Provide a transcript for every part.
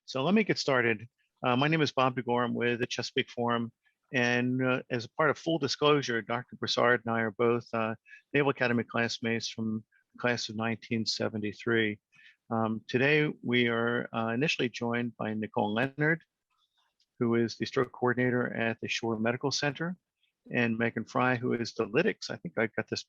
So let me get started. My name is Bob DeGore. I'm with the Chesapeake Forum. And as a part of full disclosure, Dr. Broussard and I are both Naval Academy classmates from the class of 1973. Today, we are initially joined by Nicole Leonard, who is the stroke coordinator at the Shore Medical Center, and Megan Fry, who is the lytics, I think I got this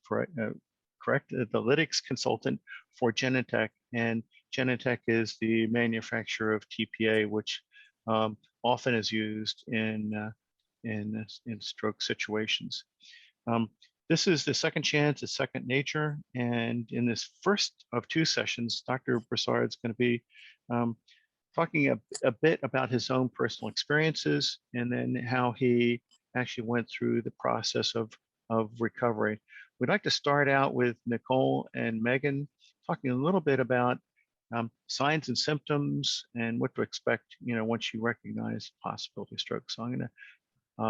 correct, the lytics consultant for Genentech. And Genentech is the manufacturer of TPA, which often is used in stroke situations. This is the second chance, it's second nature. And in this first of two sessions, Dr. Broussard is going to be talking a bit about his own personal experiences and then how he actually went through the process of recovery. We'd like to start out with Nicole and Megan talking a little bit about signs and symptoms and what to expect, once you recognize possibility of stroke. So I'm going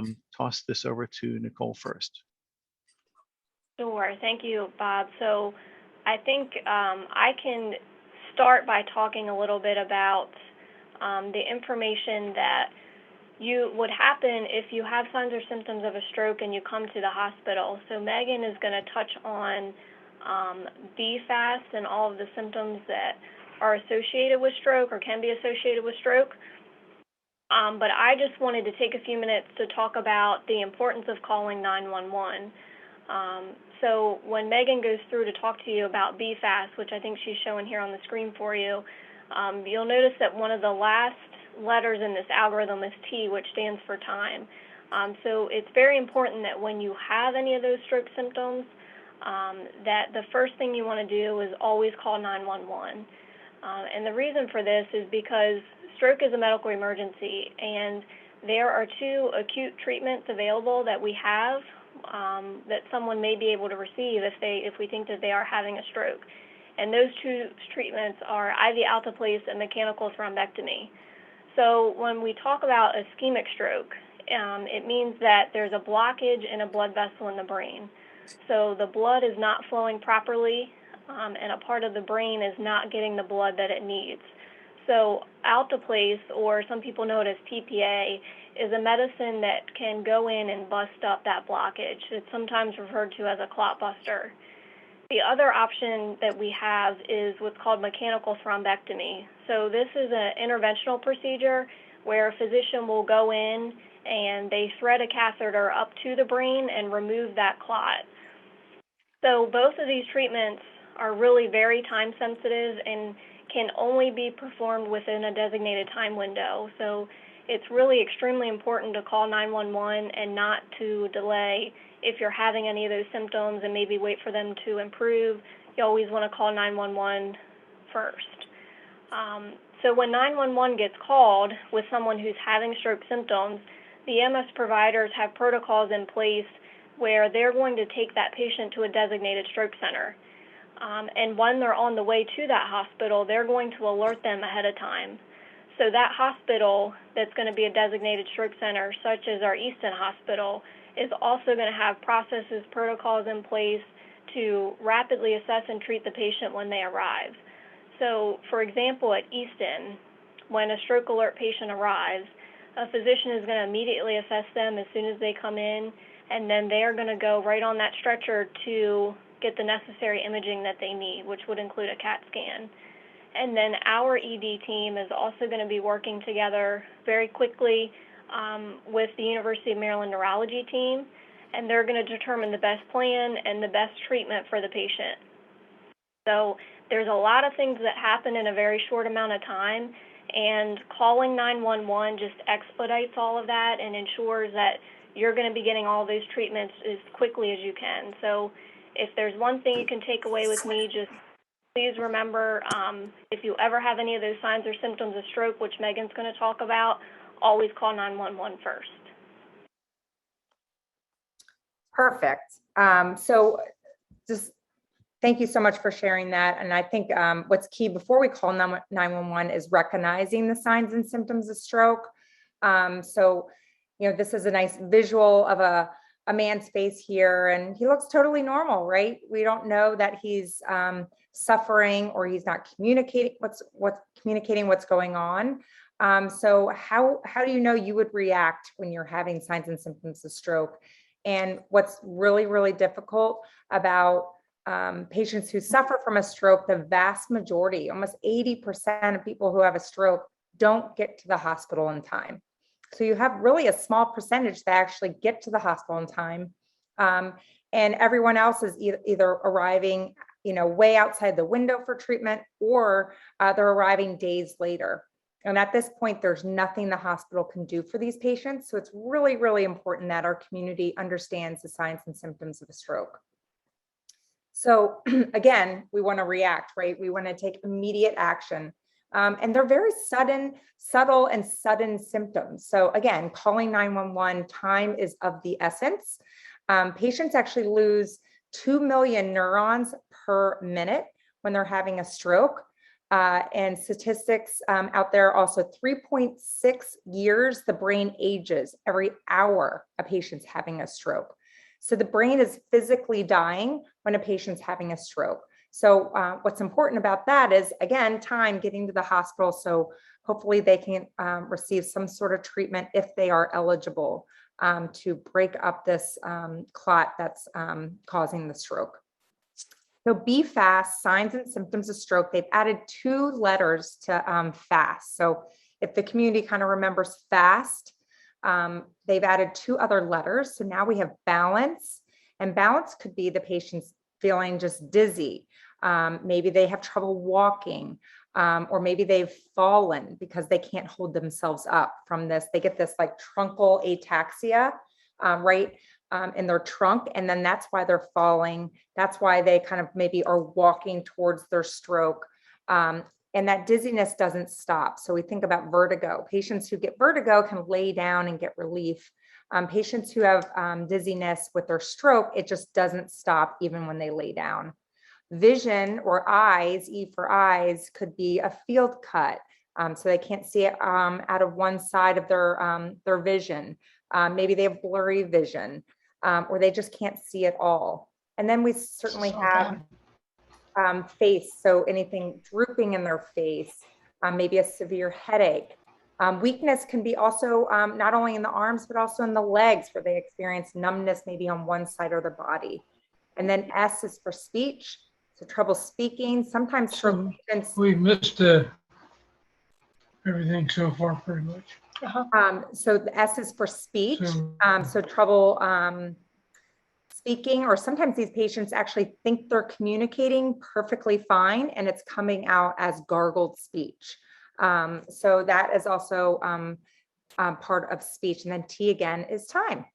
to toss this over to Nicole first. Sure, thank you, Bob. So I think I can start by talking a little bit about the information that would happen if you have signs or symptoms of a stroke and you come to the hospital. So Megan is going to touch on BFAST and all of the symptoms that are associated with stroke or can be associated with stroke. But I just wanted to take a few minutes to talk about the importance of calling 911. So when Megan goes through to talk to you about BFAST, which I think she's showing here on the screen for you, you'll notice that one of the last letters in this algorithm is T, which stands for time. So it's very important that when you have any of those stroke symptoms, that the first thing you want to do is always call 911. And the reason for this is because stroke is a medical emergency, and there are two acute treatments available that we have that someone may be able to receive if we think that they are having a stroke. And those two treatments are IV alteplase and mechanical thrombectomy. So when we talk about ischemic stroke, it means that there's a blockage in a blood vessel in the brain. So the blood is not flowing properly, and a part of the brain is not getting the blood that it needs. So alteplase, or some people know it as TPA, is a medicine that can go in and bust up that blockage. It's sometimes referred to as a clot buster. The other option that we have is what's called mechanical thrombectomy. So this is an interventional procedure where a physician will go in and they thread a catheter up to the brain and remove that clot. So both of these treatments are really very time sensitive and can only be performed within a designated time window. So it's really extremely important to call 911 and not to delay. If you're having any of those symptoms and maybe wait for them to improve, you always want to call 911 first. So when 911 gets called with someone who's having stroke symptoms, the EMS providers have protocols in place where they're going to take that patient to a designated stroke center. And when they're on the way to that hospital, they're going to alert them ahead of time. So that hospital that's going to be a designated stroke center, such as our Easton Hospital, is also going to have processes, protocols in place to rapidly assess and treat the patient when they arrive. So, for example, at Easton, when a stroke alert patient arrives, a physician is going to immediately assess them as soon as they come in, and then they are going to go right on that stretcher to get the necessary imaging that they need, which would include a CAT scan. And then our ED team is also going to be working together very quickly with the University of Maryland neurology team, and they're going to determine the best plan and the best treatment for the patient. So there's a lot of things that happen in a very short amount of time, and calling 911 just expedites all of that and ensures that you're going to be getting all those treatments as quickly as you can. So if there's one thing you can take away with me, just please remember, if you ever have any of those signs or symptoms of stroke, which Megan's going to talk about, always call 911 first. Perfect. So just thank you so much for sharing that. And I think what's key before we call 911 is recognizing the signs and symptoms of stroke. So, this is a nice visual of a man's face here, and he looks totally normal, right? We don't know that he's suffering or he's not communicating what's going on. So how do you know you would react when you're having signs and symptoms of stroke? And what's really, really difficult about patients who suffer from a stroke, the vast majority, almost 80% of people who have a stroke don't get to the hospital in time. So you have really a small percentage that actually get to the hospital in time. And everyone else is either arriving, way outside the window for treatment, or they're arriving days later. And at this point, there's nothing the hospital can do for these patients. So it's really, really important that our community understands the signs and symptoms of a stroke. So again, we want to react, right? We want to take immediate action. And they're very subtle and sudden symptoms. So again, calling 911, time is of the essence. Patients actually lose 2 million neurons per minute when they're having a stroke. And statistics out there also 3.6 years the brain ages every hour a patient's having a stroke. So the brain is physically dying when a patient's having a stroke. So what's important about that is, again, time getting to the hospital. So hopefully they can receive some sort of treatment if they are eligible to break up this clot that's causing the stroke. So BFAST, signs and symptoms of stroke, they've added 2 letters to FAST. So if the community kind of remembers FAST, they've added 2 other letters. So now we have balance, and balance could be the patient's feeling just dizzy. Maybe they have trouble walking, or maybe they've fallen because they can't hold themselves up from this. They get this like truncal ataxia, right? In their trunk, and then that's why they're falling. That's why they kind of maybe are walking towards their stroke. And that dizziness doesn't stop. So we think about vertigo. Patients who get vertigo can lay down and get relief. Patients who have dizziness with their stroke, it just doesn't stop even when they lay down. Vision, or eyes, E for eyes, could be a field cut. So they can't see it out of one side of their vision. Maybe they have blurry vision, or they just can't see at all. And then we certainly have face, so anything drooping in their face, maybe a severe headache. Weakness can be also not only in the arms, but also in the legs, where they experience numbness maybe on one side of their body. And then S is for speech, so trouble speaking. Sometimes for patients, we missed everything so far pretty much. so the S is for speech, so trouble speaking, or sometimes these patients actually think they're communicating perfectly fine and it's coming out as gargled speech. So that is also part of speech. And then T again is time.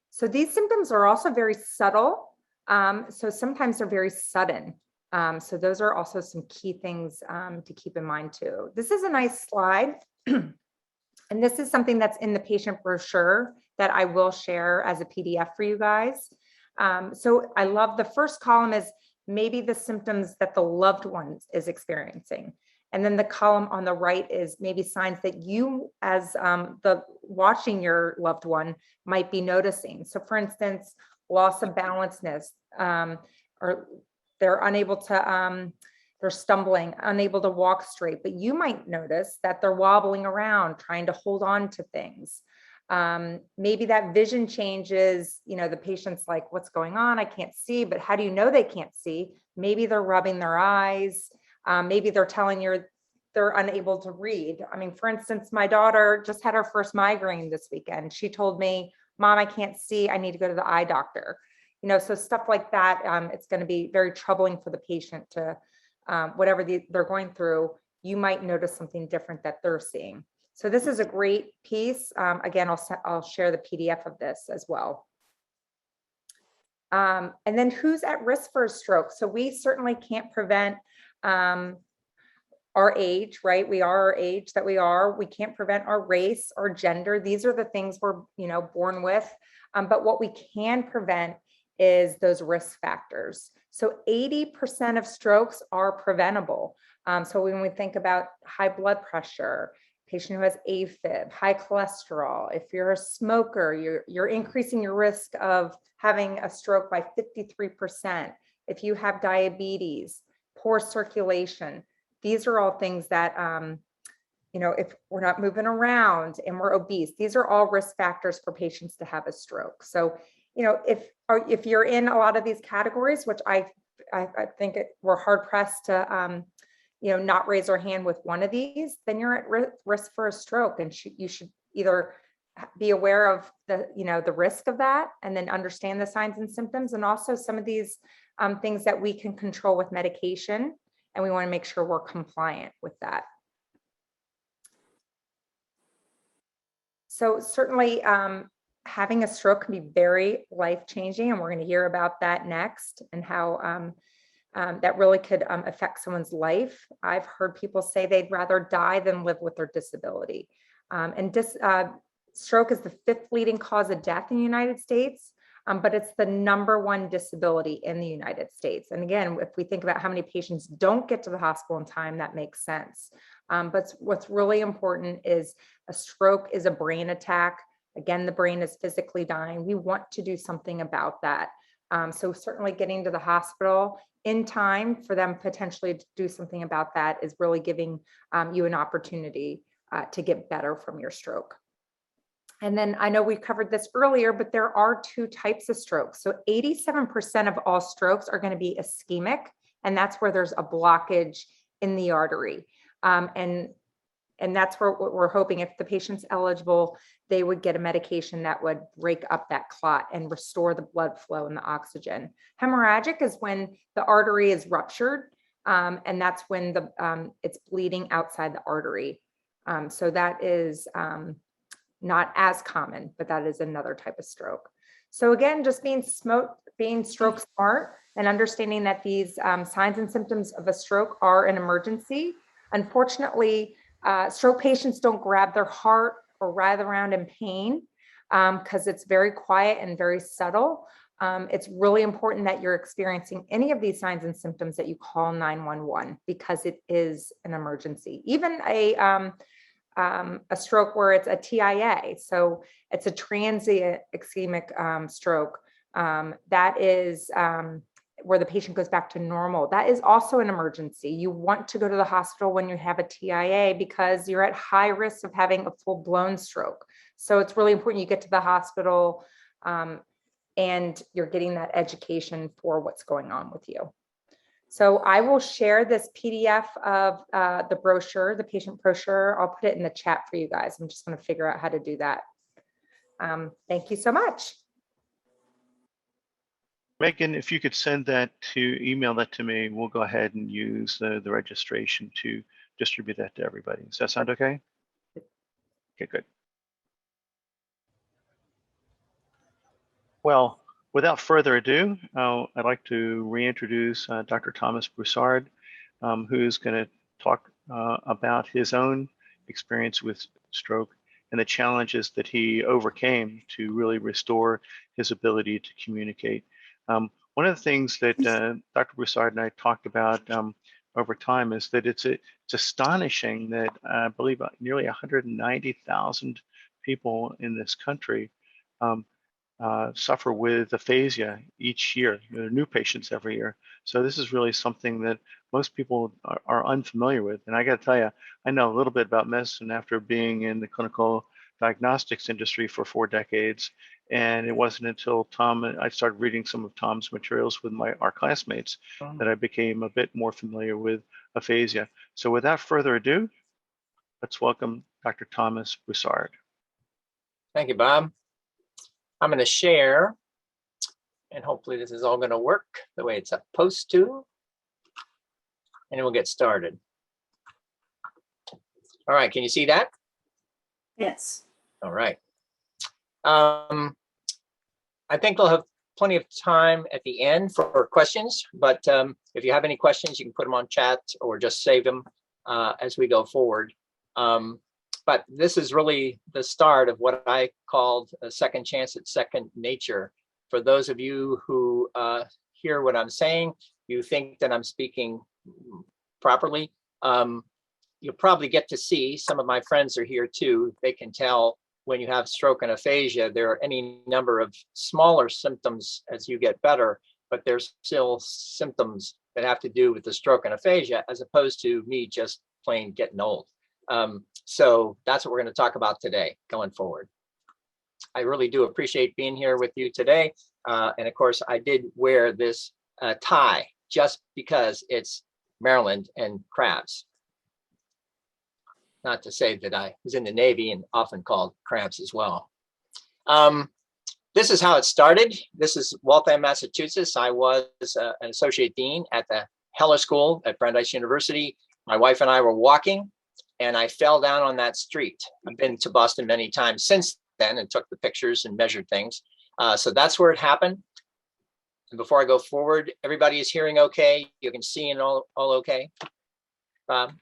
So these symptoms are also very subtle. So sometimes they're very sudden. So those are also some key things to keep in mind too. This is a nice slide. And this is something that's in the patient brochure that I will share as a PDF for you guys. So I love the first column is maybe the symptoms that the loved one is experiencing. And then the column on the right is maybe signs that you as the watching your loved one might be noticing. So for instance, loss of balanceness, or they're unable to, they're stumbling, unable to walk straight, but you might notice that they're wobbling around, trying to hold on to things. Maybe that vision changes, the patient's like, what's going on? I can't see, but how do you know they can't see? Maybe they're rubbing their eyes. Maybe they're telling you they're unable to read. I mean, for instance, my daughter just had her first migraine this weekend. She told me, Mom, I can't see. I need to go to the eye doctor. So stuff like that, it's going to be very troubling for the patient to, whatever they're going through, you might notice something different that they're seeing. So this is a great piece. Again, I'll share the PDF of this as well. And then who's at risk for a stroke? So we certainly can't prevent our age, right? We are our age that we are. We can't prevent our race or gender. These are the things we're, born with. But what we can prevent is those risk factors. So 80% of strokes are preventable. So when we think about high blood pressure, patient who has AFib, high cholesterol. If you're a smoker, you're increasing your risk of having a stroke by 53%. If you have diabetes, poor circulation, these are all things that, if we're not moving around and we're obese, these are all risk factors for patients to have a stroke. So, if you're in a lot of these categories, which I think we're hard pressed to, not raise our hand with one of these, then you're at risk for a stroke, and you should either be aware of the risk of that, and then understand the signs and symptoms, and also some of these things that we can control with medication, and we want to make sure we're compliant with that. So certainly having a stroke can be very life-changing, and we're going to hear about that next, and how that really could affect someone's life. I've heard people say they'd rather die than live with their disability. Stroke is the 5th leading cause of death in the United States, but it's the #1 disability in the United States. And again, if we think about how many patients don't get to the hospital in time, that makes sense. But what's really important is a stroke is a brain attack. Again, the brain is physically dying. We want to do something about that. So certainly getting to the hospital in time for them potentially to do something about that is really giving you an opportunity to get better from your stroke. And then I know we covered this earlier, but there are 2 types of strokes. So 87% of all strokes are going to be ischemic, and that's where there's a blockage in the artery. And that's where what we're hoping, if the patient's eligible, they would get a medication that would break up that clot and restore the blood flow and the oxygen. Hemorrhagic is when the artery is ruptured, and that's when it's bleeding outside the artery. So that is not as common, but that is another type of stroke. So again, just being stroke smart and understanding that these signs and symptoms of a stroke are an emergency. Unfortunately, stroke patients don't grab their heart or writhe around in pain because it's very quiet and very subtle. It's really important that you're experiencing any of these signs and symptoms that you call 911, because it is an emergency. Even a stroke where it's a TIA, so it's a transient ischemic stroke, that is where the patient goes back to normal. That is also an emergency. You want to go to the hospital when you have a TIA because you're at high risk of having a full-blown stroke. So it's really important you get to the hospital and you're getting that education for what's going on with you. So I will share this PDF of the brochure, the patient brochure. I'll put it in the chat for you guys. I'm just going to figure out how to do that. Thank you so much. Megan, if you could email that to me, we'll go ahead and use the registration to distribute that to everybody. Does that sound okay? Okay, good. Well, without further ado, I'd like to reintroduce Dr. Thomas Broussard, who's going to talk about his own experience with stroke and the challenges that he overcame to really restore his ability to communicate. One of the things that Dr. Broussard and I talked about over time is that it's astonishing that I believe nearly 190,000 people in this country suffer with aphasia each year. There are new patients every year. So this is really something that most people are unfamiliar with. And I got to tell you, I know a little bit about medicine after being in the clinical diagnostics industry for 4 decades. And it wasn't until I started reading some of Tom's materials with our classmates that I became a bit more familiar with aphasia. So without further ado, let's welcome Dr. Thomas Broussard. Thank you, Bob. I'm going to share, and hopefully this is all going to work the way it's supposed to, and then we'll get started. All right, can you see that? Yes. All right. I think we'll have plenty of time at the end for questions, but if you have any questions, you can put them on chat or just save them as we go forward. But this is really the start of what I called a second chance at second nature. For those of you who hear what I'm saying, you think that I'm speaking properly. you'll probably get to see, some of my friends are here too, they can tell when you have stroke and aphasia, there are any number of smaller symptoms as you get better, but there's still symptoms that have to do with the stroke and aphasia, as opposed to me just plain getting old. So that's what we're going to talk about today going forward. I really do appreciate being here with you today. And of course, I did wear this tie just because it's Maryland and crabs. Not to say that I was in the Navy and often called crabs as well. This is how it started. This is Waltham, Massachusetts. I was an associate dean at the Heller School at Brandeis University. My wife and I were walking, and I fell down on that street. I've been to Boston many times since then and took the pictures and measured things. So that's where it happened. And before I go forward, everybody is hearing okay? You can see and all okay? Bob?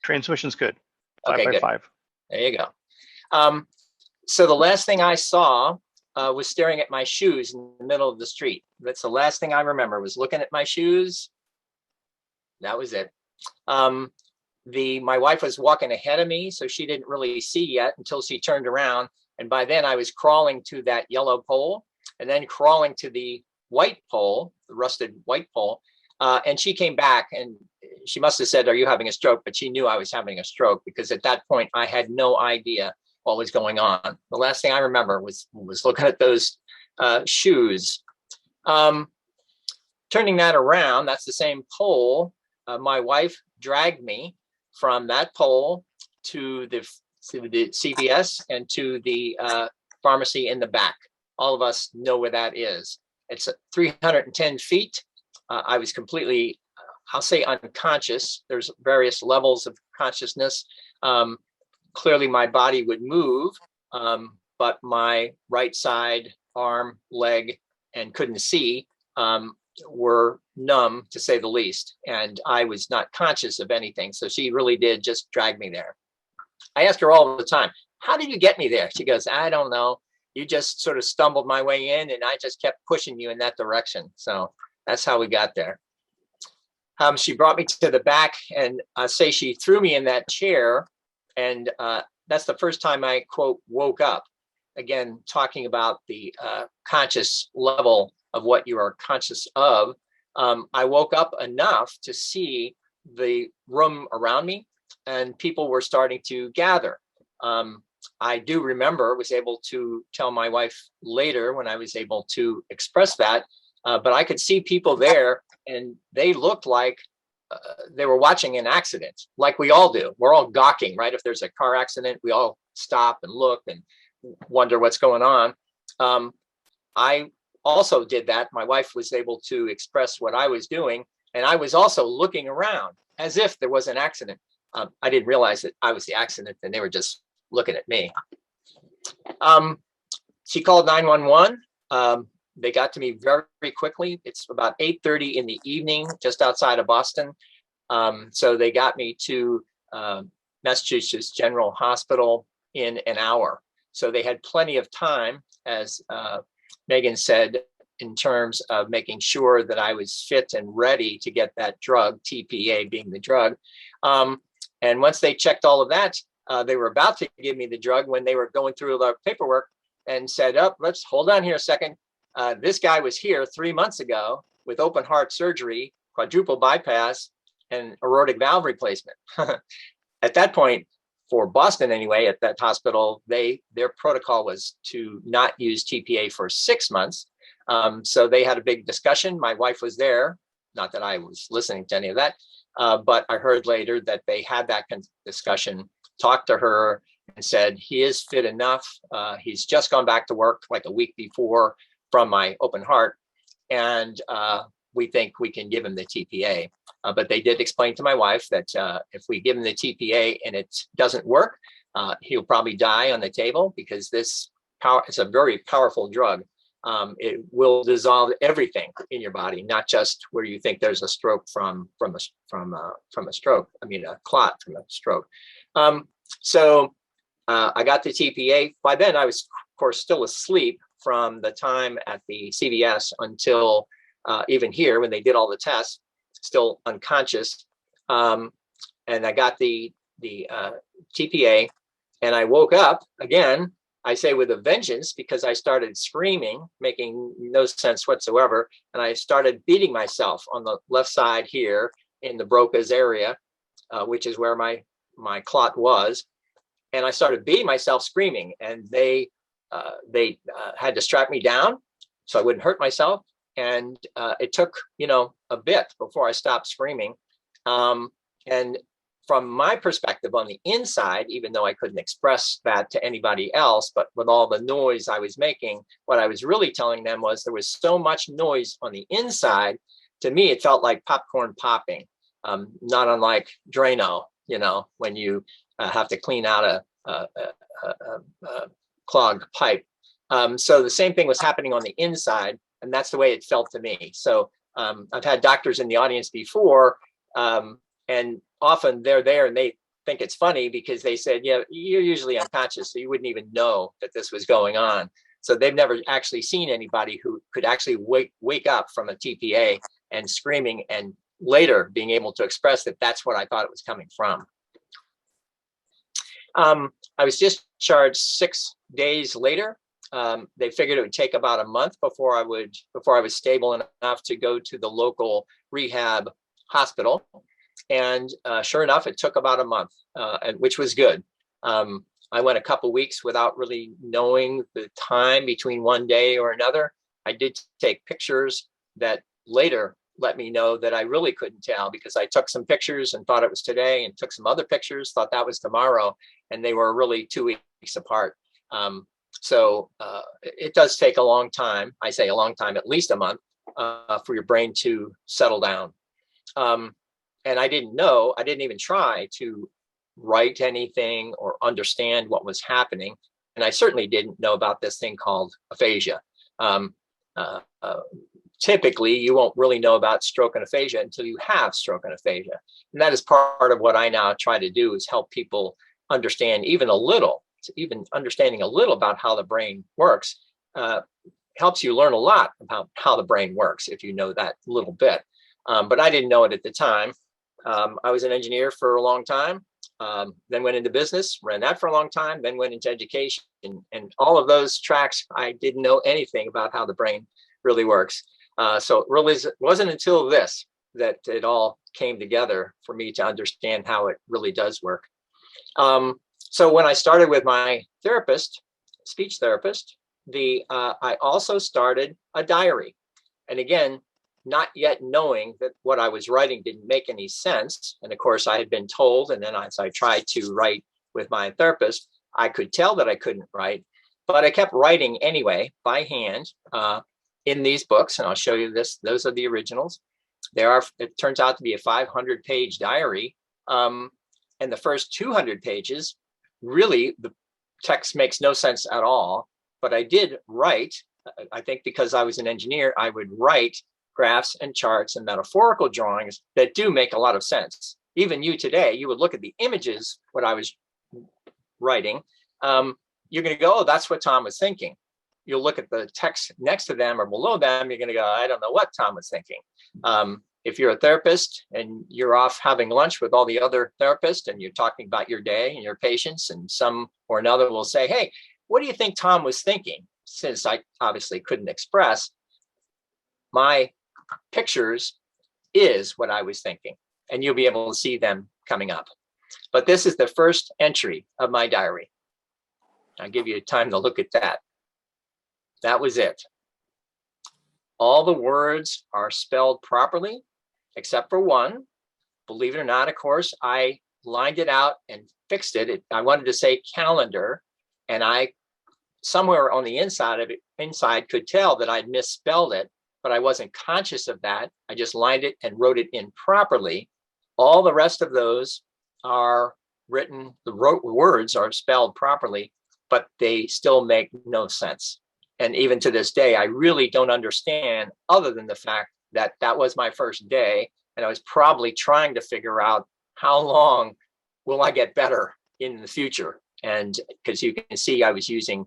Transmission's good. Okay, 5 by good. 5. There you go. So the last thing I saw was staring at my shoes in the middle of the street. That's the last thing I remember, was looking at my shoes. That was it. My wife was walking ahead of me, so she didn't really see yet until she turned around. And by then I was crawling to that yellow pole and then crawling to the white pole, the rusted white pole. And she came back and she must have said, "Are you having a stroke?" But she knew I was having a stroke, because at that point I had no idea what was going on. The last thing I remember was looking at those shoes. Turning that around, that's the same pole. My wife dragged me from that pole to the CVS and to the pharmacy in the back. All of us know where that is. It's 310 feet. I was completely, I'll say, unconscious. There's various levels of consciousness. Clearly my body would move, but my right side, arm, leg, and couldn't see were numb, to say the least. And I was not conscious of anything. So she really did just drag me there. I ask her all the time, "How did you get me there?" She goes, "I don't know. You just sort of stumbled my way in and I just kept pushing you in that direction." So that's how we got there. She brought me to the back, and say she threw me in that chair. And that's the first time I, quote, woke up. Again, talking about the conscious level of what you are conscious of. I woke up enough to see the room around me, and people were starting to gather. I do remember, was able to tell my wife later when I was able to express that, but I could see people there, and they looked like they were watching an accident, like we all do. We're all gawking, right? If there's a car accident, we all stop and look and wonder what's going on. I also did that. My wife was able to express what I was doing, and I was also looking around as if there was an accident. I didn't realize that I was the accident, and they were just looking at me. She called 911. They got to me very, very quickly. It's about 8:30 in the evening, just outside of Boston. So they got me to Massachusetts General Hospital in an hour. So they had plenty of time, as Megan said, in terms of making sure that I was fit and ready to get that drug, TPA being the drug. And once they checked all of that, they were about to give me the drug when they were going through the paperwork and said, "Oh, let's hold on here a second. This guy was here 3 months ago with open heart surgery, quadruple bypass, and aortic valve replacement." At that point, for Boston anyway, at that hospital, their protocol was to not use TPA for 6 months. So they had a big discussion. My wife was there, not that I was listening to any of that, but I heard later that they had that discussion, talked to her, and said, "He is fit enough. He's just gone back to work like a week before from my open heart, and we think we can give him the TPA." But they did explain to my wife that if we give him the TPA and it doesn't work, he'll probably die on the table, because this is a very powerful drug. It will dissolve everything in your body, not just where you think there's a stroke from a stroke. I mean, a clot from a stroke. So I got the TPA. By then, I was, of course, still asleep from the time at the CVS until even here when they did all the tests, still unconscious. And I got the TPA, and I woke up again, I say with a vengeance, because I started screaming, making no sense whatsoever. And I started beating myself on the left side here in the Broca's area, which is where my clot was. And I started beating myself screaming, and they had to strap me down so I wouldn't hurt myself. And it took, a bit before I stopped screaming. And from my perspective on the inside, even though I couldn't express that to anybody else, but with all the noise I was making, what I was really telling them was there was so much noise on the inside. To me, it felt like popcorn popping, not unlike Drano, when you have to clean out a clogged pipe. So the same thing was happening on the inside, and that's the way it felt to me. So I've had doctors in the audience before, and often they're there and they think it's funny because they said, yeah, you're usually unconscious, so you wouldn't even know that this was going on. So they've never actually seen anybody who could actually wake up from a TPA and screaming, and later being able to express that that's what I thought it was coming from. I was discharged 6 days later. They figured it would take about a month before I was stable enough to go to the local rehab hospital. And sure enough, it took about a month, which was good. I went a couple weeks without really knowing the time between one day or another. I did take pictures that later let me know that I really couldn't tell, because I took some pictures and thought it was today, and took some other pictures, thought that was tomorrow, and they were really 2 weeks apart. So it does take a long time. I say a long time, at least a month, for your brain to settle down. And I didn't even try to write anything or understand what was happening. And I certainly didn't know about this thing called aphasia. Typically, you won't really know about stroke and aphasia until you have stroke and aphasia. And that is part of what I now try to do, is help people understand even understanding a little about how the brain works. Helps you learn a lot about how the brain works if you know that little bit. But I didn't know it at the time. I was an engineer for a long time, then went into business, ran that for a long time, then went into education. And all of those tracks, I didn't know anything about how the brain really works. So it really wasn't until this that it all came together for me to understand how it really does work. So when I started with my therapist, speech therapist, I also started a diary. And again, not yet knowing that what I was writing didn't make any sense. And of course, I had been told, and then as I tried to write with my therapist, I could tell that I couldn't write, but I kept writing anyway by hand in these books. And I'll show you this. Those are the originals. It turns out to be a 500-page diary. And the first 200 pages, really, the text makes no sense at all. But I did write, I think because I was an engineer, I would write graphs and charts and metaphorical drawings that do make a lot of sense. Even you today, you would look at the images, what I was writing, you're going to go, oh, that's what Tom was thinking. You'll look at the text next to them or below them, you're going to go, I don't know what Tom was thinking. If you're a therapist and you're off having lunch with all the other therapists and you're talking about your day and your patients, and some or another will say, hey, what do you think Tom was thinking? Since I obviously couldn't express, my pictures is what I was thinking, and you'll be able to see them coming up. But this is the first entry of my diary. I'll give you time to look at that. That was it. All the words are spelled properly, except for one. Believe it or not, of course, I lined it out and fixed it. I wanted to say calendar, and I, somewhere on the inside of it, could tell that I'd misspelled it, but I wasn't conscious of that. I just lined it and wrote it in properly. All the rest of those are written, the words are spelled properly, but they still make no sense. And even to this day, I really don't understand, other than the fact that that was my first day. And I was probably trying to figure out how long will I get better in the future. And because you can see, I was using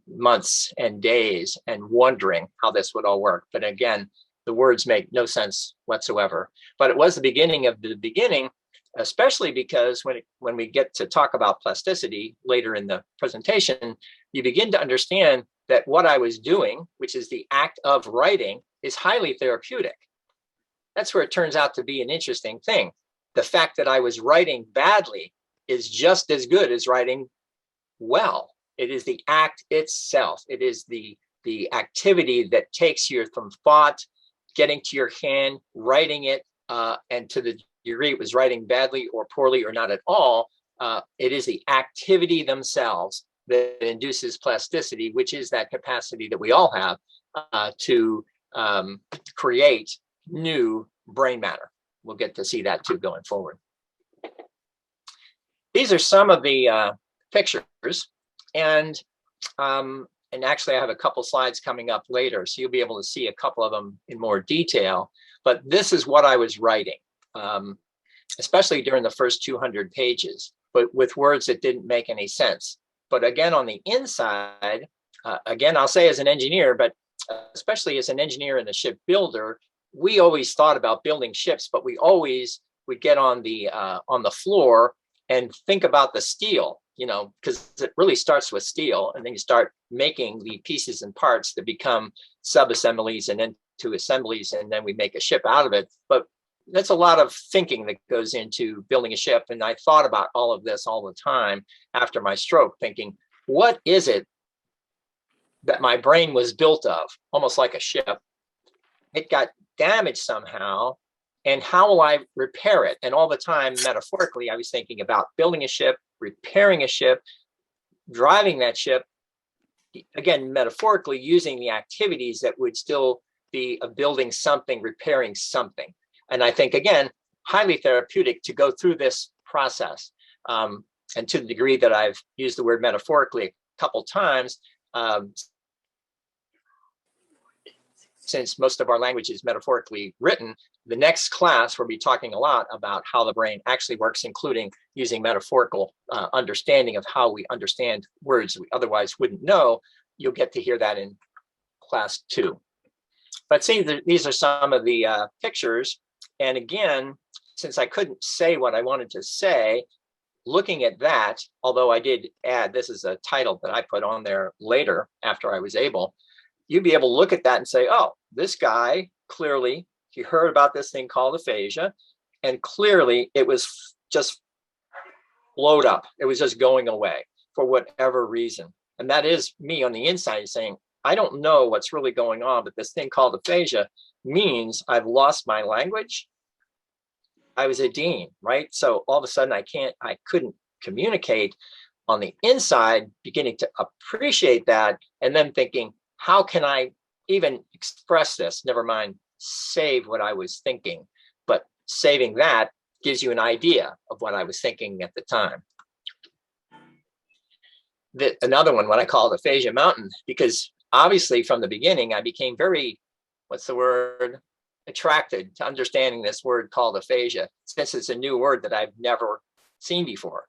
months and days and wondering how this would all work. But again, the words make no sense whatsoever. But it was the beginning of the beginning, especially because when we get to talk about plasticity later in the presentation, you begin to understand that what I was doing, which is the act of writing, is highly therapeutic. That's where it turns out to be an interesting thing. The fact that I was writing badly is just as good as writing well. It is the act itself. It is the activity that takes you from thought, getting to your hand, writing it, and to the degree it was writing badly or poorly or not at all, it is the activity themselves that induces plasticity, which is that capacity that we all have to create new brain matter. We'll get to see that too going forward. These are some of the pictures, and actually I have a couple slides coming up later, so you'll be able to see a couple of them in more detail. But this is what I was writing, especially during the first 200 pages, but with words that didn't make any sense. But again, on the inside, again, I'll say as an engineer, but especially as an engineer and a shipbuilder, we always thought about building ships, but we always would get on the floor and think about the steel, you know, because it really starts with steel, and then you start making the pieces and parts that become sub-assemblies and then to assemblies, and then we make a ship out of it. But that's a lot of thinking that goes into building a ship. And I thought about all of this all the time after my stroke, thinking, what is it that my brain was built of? Almost like a ship. It got damaged somehow, and how will I repair it? And all the time, metaphorically, I was thinking about building a ship, repairing a ship, driving that ship, again, metaphorically using the activities that would still be of building something, repairing something. And I think, again, highly therapeutic to go through this process. And to the degree that I've used the word metaphorically a couple times, since most of our language is metaphorically written, the next class we'll be talking a lot about how the brain actually works, including using metaphorical understanding of how we understand words we otherwise wouldn't know. You'll get to hear that in class 2. But see, these are some of the pictures. And again, since I couldn't say what I wanted to say, looking at that, although I did add, this is a title that I put on there later after I was able, you'd be able to look at that and say, oh, this guy, clearly, he heard about this thing called aphasia, and clearly it was just blowed up. It was just going away for whatever reason. And that is me on the inside saying, I don't know what's really going on, but this thing called aphasia means I've lost my language. I was a dean, right? So all of a sudden I couldn't communicate on the inside, beginning to appreciate that, and then thinking, how can I even express this? Never mind save what I was thinking, but saving that gives you an idea of what I was thinking at the time. Another one, what I call the aphasia mountain, because obviously from the beginning, I became very, attracted to understanding this word called aphasia, since it's a new word that I've never seen before.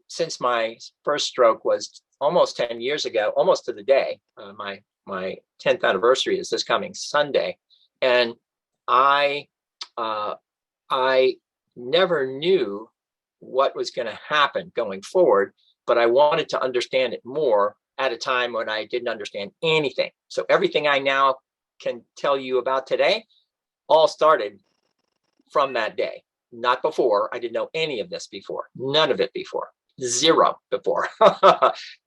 Since my first stroke was almost 10 years ago, almost to the day, my 10th anniversary is this coming Sunday. And I never knew what was going to happen going forward, but I wanted to understand it more at a time when I didn't understand anything. So everything I now can tell you about today all started from that day, not before. I didn't know any of this before, none of it before, zero before.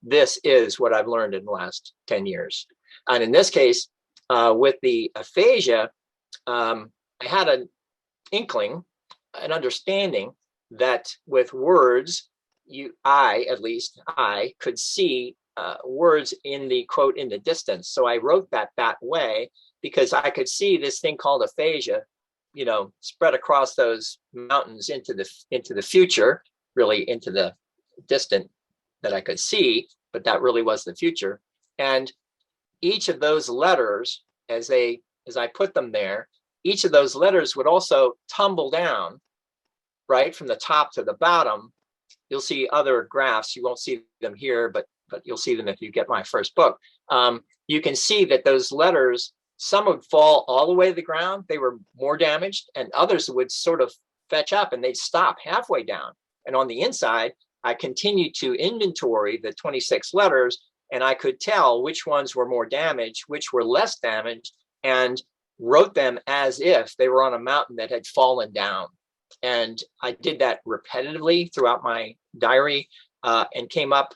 This is what I've learned in the last 10 years. And in this case, with the aphasia, I had an inkling, an understanding that with words, I could see words in the quote in the distance. So I wrote that way because I could see this thing called aphasia, you know, spread across those mountains into the future, really into the distant that I could see, but that really was the future. And each of those letters, as I put them there, each of those letters would also tumble down, right, from the top to the bottom. You'll see other graphs. You won't see them here, but you'll see them if you get my first book. You can see that those letters some would fall all the way to the ground. They were more damaged, and others would sort of fetch up and they'd stop halfway down. And on the inside, I continued to inventory the 26 letters, and I could tell which ones were more damaged, which were less damaged, and wrote them as if they were on a mountain that had fallen down. And I did that repetitively throughout my diary, and came up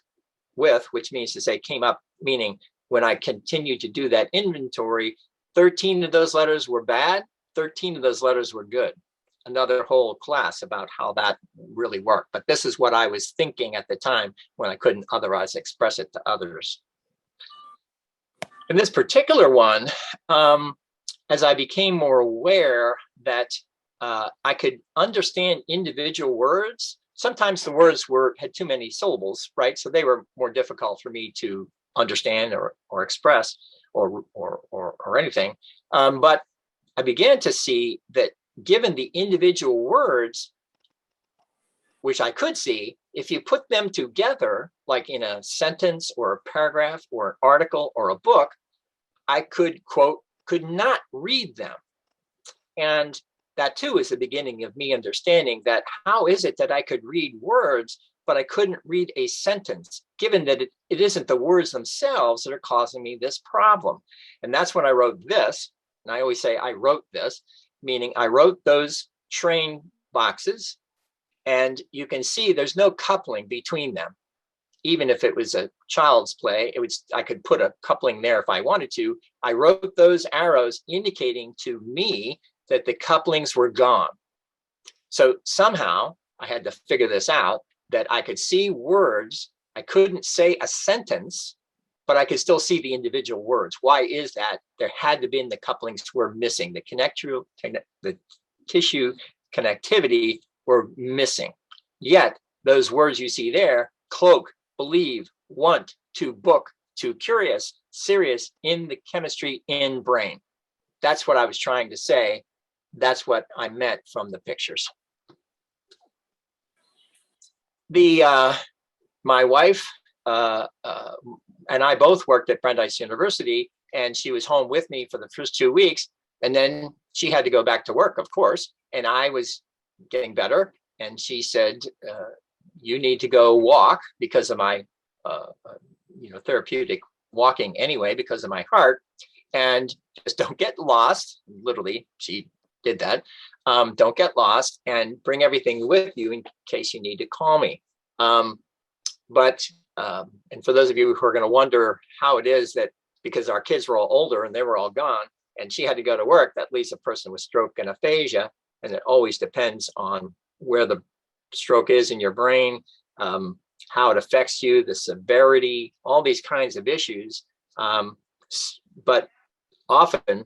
with, which means to say came up, meaning when I continued to do that inventory, 13 of those letters were bad, 13 of those letters were good. Another whole class about how that really worked. But this is what I was thinking at the time when I couldn't otherwise express it to others. In this particular one, as I became more aware that I could understand individual words, sometimes the words had too many syllables, right? So they were more difficult for me to understand or express or anything. But I began to see that given the individual words, which I could see, if you put them together, like in a sentence or a paragraph or an article or a book, I could, quote, could not read them. And that too is the beginning of me understanding that how is it that I could read words, but I couldn't read a sentence, given that it isn't the words themselves that are causing me this problem. And that's when I wrote this. And I always say I wrote this, meaning I wrote those train boxes, and you can see there's no coupling between them. Even if it was a child's play, I could put a coupling there if I wanted to. I wrote those arrows indicating to me that the couplings were gone. So somehow I had to figure this out, that I could see words. I couldn't say a sentence, but I could still see the individual words. Why is that? There had to be the couplings were missing. The tissue connectivity were missing. Yet those words you see there, cloak, believe, want, to book, to curious, serious, in the chemistry, in brain. That's what I was trying to say. That's what I meant from the pictures. My wife and I both worked at Brandeis University, and she was home with me for the first 2 weeks, and then she had to go back to work, of course, and I was getting better, and she said, you need to go walk because of my therapeutic walking anyway, because of my heart, and just don't get lost. Literally, she did that. Don't get lost, and bring everything with you in case you need to call me. And for those of you who are going to wonder how it is that, because our kids were all older and they were all gone, and she had to go to work, that leaves a person with stroke and aphasia, and it always depends on where the stroke is in your brain, how it affects you, the severity, all these kinds of issues. But often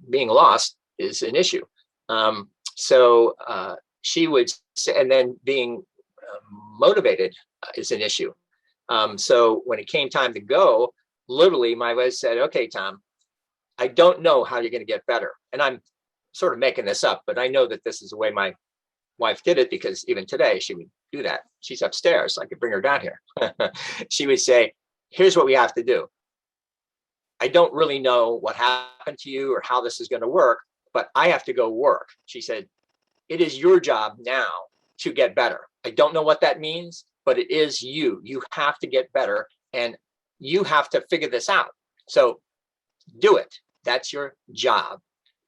being lost is an issue. So she would say, and then being motivated is an issue. So when it came time to go, literally my wife said, okay, Tom, I don't know how you're going to get better. And I'm sort of making this up, but I know that this is the way my wife did it, because even today she would do that. She's upstairs. I could bring her down here. She would say, here's what we have to do. I don't really know what happened to you or how this is going to work, but I have to go work. She said, it is your job now to get better. I don't know what that means, but it is you. You have to get better, and you have to figure this out. So do it. That's your job.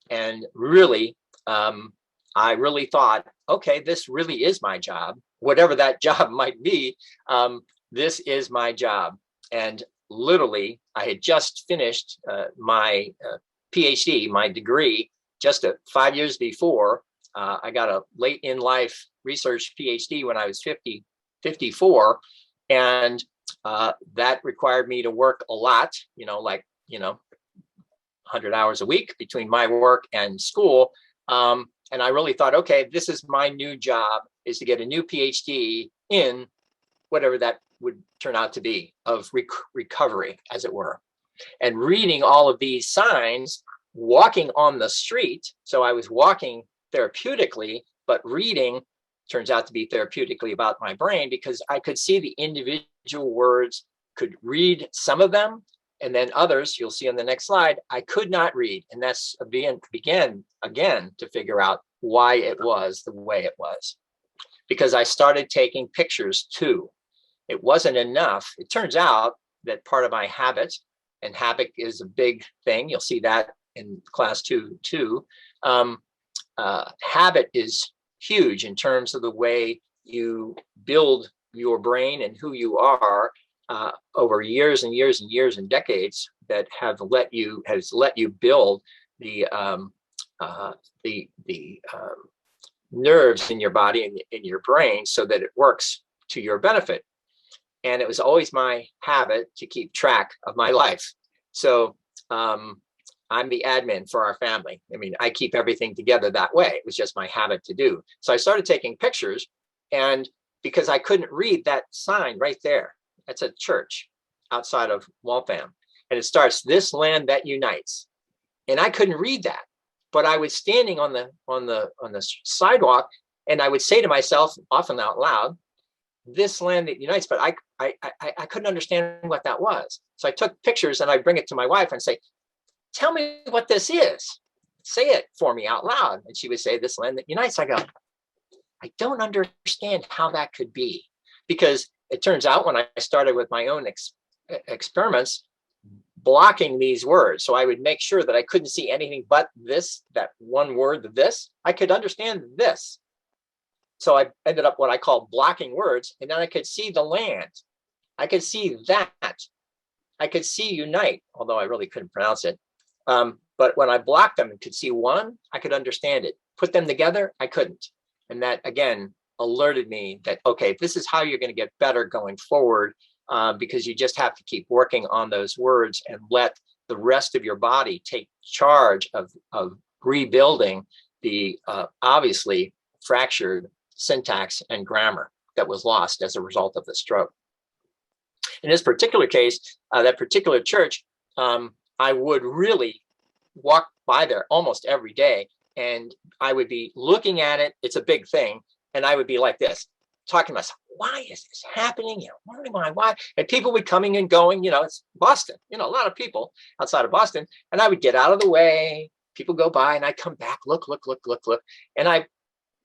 And really, I really thought, okay, this really is my job. Whatever that job might be, this is my job. And literally, I had just finished my PhD, my degree, just 5 years before. I got a late in life research PhD when I was 54. And that required me to work a lot, 100 hours a week between my work and school. And I really thought, okay, this is my new job, is to get a new PhD in whatever that would turn out to be, of recovery, as it were. And reading all of these signs, walking on the street. So I was walking therapeutically, but reading turns out to be therapeutically about my brain, because I could see the individual words, could read some of them, And then others, you'll see on the next slide, I could not read. And that's began again to figure out why it was the way it was. Because I started taking pictures too. It wasn't enough. It turns out that part of my habit, and habit is a big thing. You'll see that in class 2 too. Habit is huge in terms of the way you build your brain and who you are over years and years and years and decades that has let you build the nerves in your body and in your brain so that it works to your benefit. And it was always my habit to keep track of my life. So I'm the admin for our family. I mean, I keep everything together that way. It was just my habit to do. So I started taking pictures, and because I couldn't read that sign right there, that's a church outside of Waltham, and it starts, "This land that unites." And I couldn't read that, but I was standing on the sidewalk, and I would say to myself, often out loud, "This land that unites," but I couldn't understand what that was. So I took pictures and I bring it to my wife and say, "Tell me what this is. Say it for me out loud." And she would say, "This land that unites." I go, I don't understand how that could be, because it turns out when I started with my own experiments, blocking these words. So I would make sure that I couldn't see anything but this, that one word, this. I could understand this. So I ended up what I call blocking words, and then I could see the land. I could see that. I could see unite, although I really couldn't pronounce it. But when I blocked them and could see one, I could understand it. Put them together, I couldn't. And that, again, alerted me that, okay, this is how you're going to get better going forward, because you just have to keep working on those words and let the rest of your body take charge of rebuilding the obviously fractured syntax and grammar that was lost as a result of the stroke. In this particular case, that particular church, I would really walk by there almost every day, and I would be looking at it. It's a big thing. And I would be like this, talking to myself, why is this happening? You know, wondering why? And people would coming and going, you know, it's Boston, you know, a lot of people outside of Boston. And I would get out of the way, people go by, and I come back, look. And I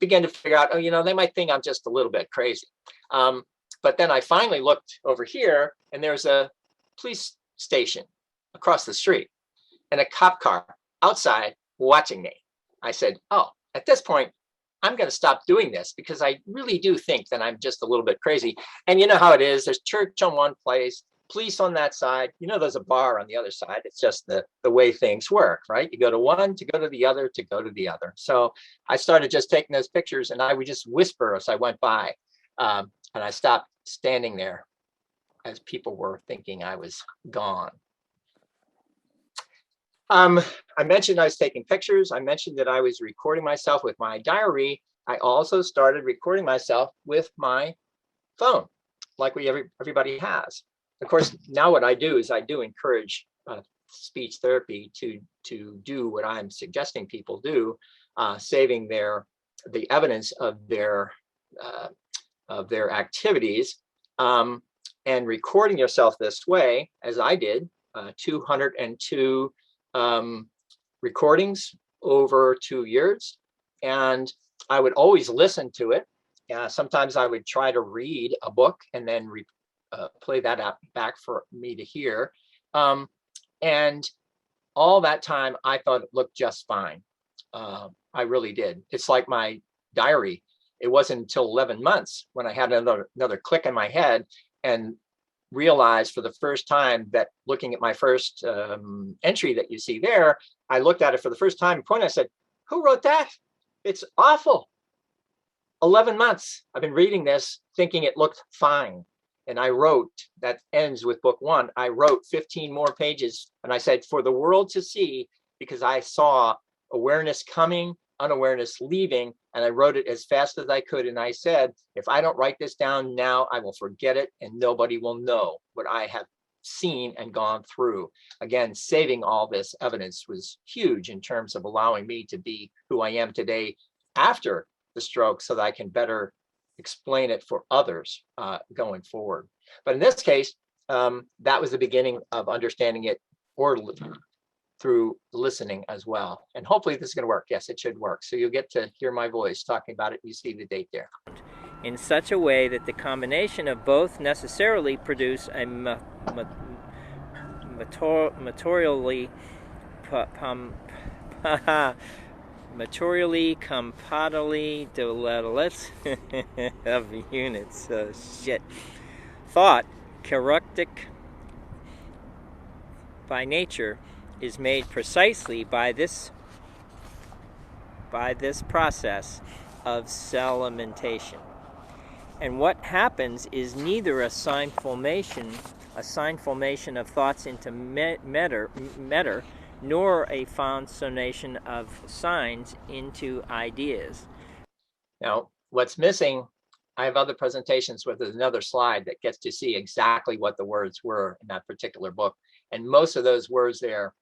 began to figure out, oh, you know, they might think I'm just a little bit crazy. But then I finally looked over here, and there's a police station across the street and a cop car outside watching me. I said, oh, at this point, I'm going to stop doing this, because I really do think that I'm just a little bit crazy. And you know how it is. There's church on one place, police on that side. You know, there's a bar on the other side. It's just the way things work, right? You go to one to go to the other to go to the other. So I started just taking those pictures, and I would just whisper as I went by. And I stopped standing there as people were thinking I was gone. I mentioned I was taking pictures. I mentioned that I was recording myself with my diary. I also started recording myself with my phone, like everybody has. Of course, now what I do is I do encourage speech therapy to do what I'm suggesting people do, saving the evidence of their activities, and recording yourself this way, as I did, 202 recordings over 2 years. And I would always listen to it. Sometimes I would try to read a book and then play that back for me to hear. And all that time, I thought it looked just fine. I really did. It's like my diary. It wasn't until 11 months when I had another click in my head and realized for the first time that looking at my first entry that you see there, I looked at it for the first time and I said, who wrote that? It's awful. 11 months I've been reading this thinking it looked fine. And I wrote, that ends with book 1, I wrote 15 more pages, and I said, for the world to see, because I saw awareness coming, unawareness leaving, and I wrote it as fast as I could. And I said, if I don't write this down now, I will forget it, and nobody will know what I have seen and gone through. Again, saving all this evidence was huge in terms of allowing me to be who I am today after the stroke, so that I can better explain it for others going forward. But in this case, that was the beginning of understanding it through listening as well. And hopefully this is going to work. Yes, it should work. So you'll get to hear my voice talking about it. You see the date there. In such a way that the combination of both necessarily produce a materially compatibly of units. Shit. Thought, characteristic by nature, is made precisely by this process of sedimentation. And what happens is neither a sign formation of thoughts into matter, nor a foundation of signs into ideas. Now, what's missing, I have other presentations where there's another slide that gets to see exactly what the words were in that particular book. And most of those words there,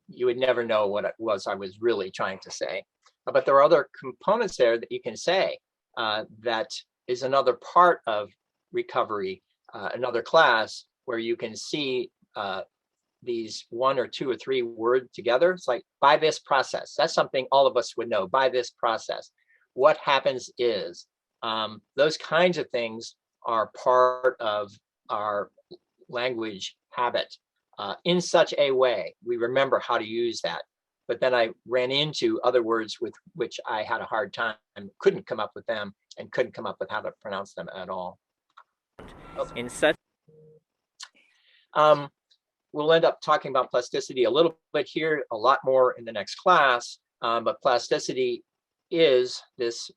you would never know what it was I was really trying to say. But there are other components there that you can say that is another part of recovery, another class where you can see these 1 or 2 or 3 words together. It's like, by this process. That's something all of us would know, by this process. What happens is, those kinds of things are part of our language habit. In such a way, we remember how to use that. But then I ran into other words with which I had a hard time, couldn't come up with them, and couldn't come up with how to pronounce them at all. In such we'll end up talking about plasticity a little bit here, a lot more in the next class. But plasticity is this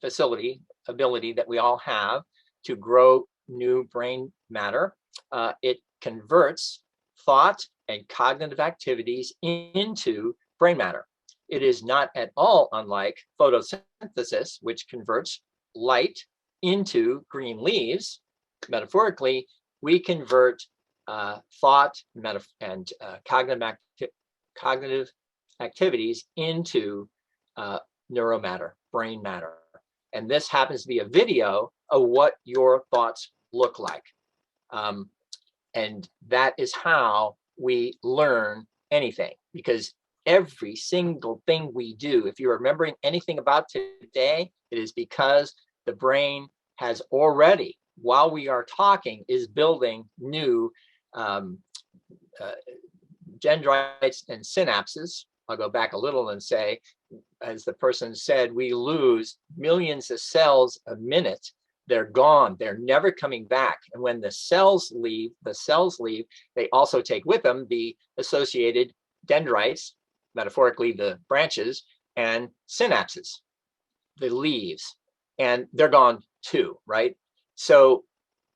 ability that we all have to grow new brain matter. It converts thought and cognitive activities into brain matter. It is not at all unlike photosynthesis, which converts light into green leaves. Metaphorically, we convert thought and cognitive activities into neuromatter, brain matter. And this happens to be a video of what your thoughts look like. And that is how we learn anything, because every single thing we do, if you're remembering anything about today, it is because the brain has already, while we are talking, is building new dendrites and synapses. I'll go back a little and say, as the person said, we lose millions of cells a minute. They're gone. They're never coming back. And when the cells leave, they also take with them the associated dendrites, metaphorically the branches, and synapses, the leaves, and they're gone too, right? So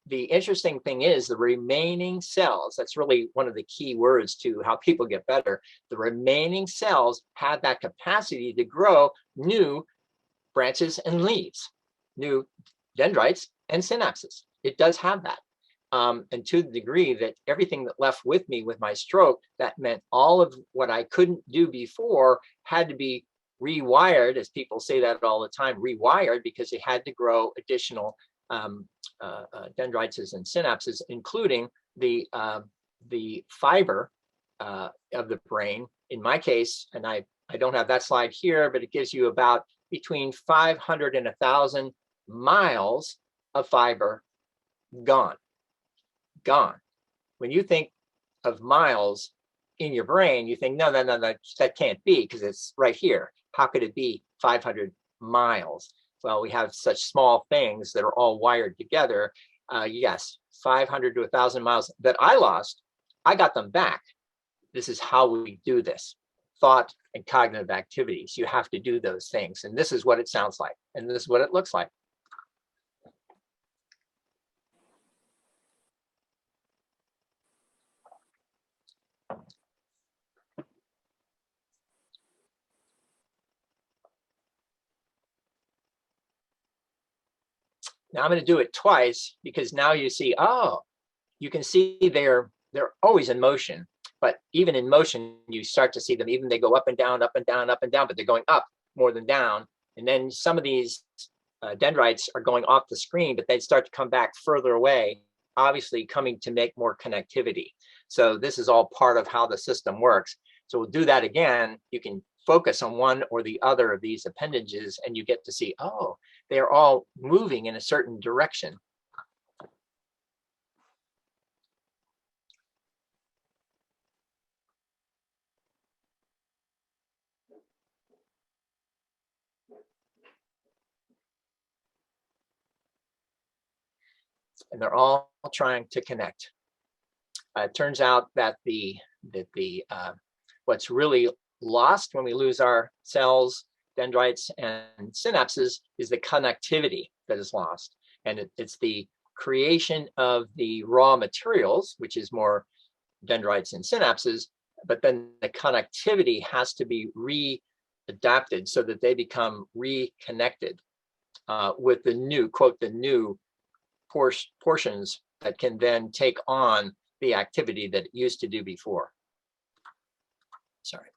the interesting thing is the remaining cells, that's really one of the key words to how people get better. The remaining cells have that capacity to grow new branches and leaves, new dendrites and synapses. It does have that. And to the degree that everything that left with me with my stroke, that meant all of what I couldn't do before had to be rewired, as people say that all the time, rewired, because it had to grow additional dendrites and synapses, including the fiber of the brain. In my case, and I don't have that slide here, but it gives you about between 500 and 1,000 miles of fiber gone. When you think of miles in your brain, you think, no, that can't be, because it's right here. How could it be 500 miles? Well, we have such small things that are all wired together. Yes, 500 to 1,000 miles that I lost, I got them back. This is how we do this. Thought and cognitive activities. You have to do those things. And this is what it sounds like. And this is what it looks like. Now I'm going to do it twice, because now you see, oh, you can see they're always in motion. But even in motion, you start to see them, even they go up and down, up and down, up and down, but they're going up more than down. And then some of these dendrites are going off the screen, but they start to come back further away. obviously coming to make more connectivity. So this is all part of how the system works. So we'll do that again. You can focus on one or the other of these appendages and you get to see, oh, they're all moving in a certain direction. And they're all trying to connect. It turns out that what's really lost when we lose our cells, dendrites, and synapses is the connectivity that is lost. And it's the creation of the raw materials, which is more dendrites and synapses, but then the connectivity has to be readapted so that they become reconnected with the new, quote, the new portions that can then take on the activity that it used to do before. Sorry.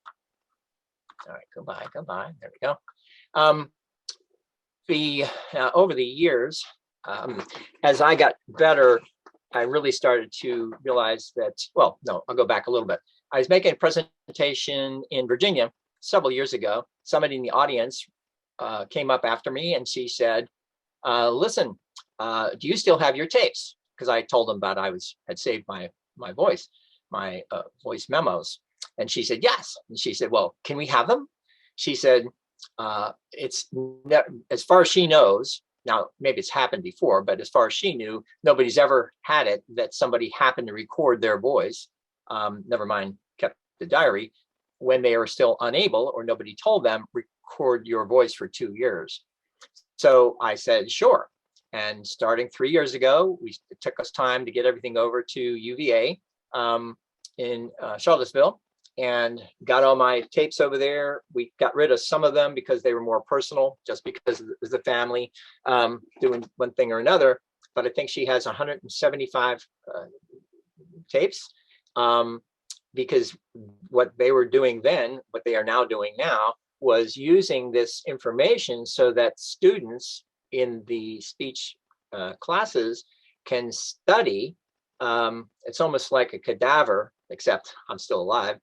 All right, goodbye. There we go. Over the years, as I got better, I really started to realize that, well, no, I'll go back a little bit. I was making a presentation in Virginia several years ago. Somebody in the audience came up after me and she said, listen, do you still have your tapes? Because I told them about had saved my voice memos. And she said, yes. And she said, well, can we have them? She said, as far as she knows, now maybe it's happened before, but as far as she knew, nobody's ever had it that somebody happened to record their voice, never mind kept the diary, when they are still unable or nobody told them, record your voice for 2 years. So I said, sure. And starting 3 years ago, it took us time to get everything over to UVA in Charlottesville and got all my tapes over there. We got rid of some of them because they were more personal, just because it was the family doing one thing or another. But I think she has 175 tapes because what they were doing then, what they are now doing now, was using this information so that students in the speech classes can study. It's almost like a cadaver, except I'm still alive.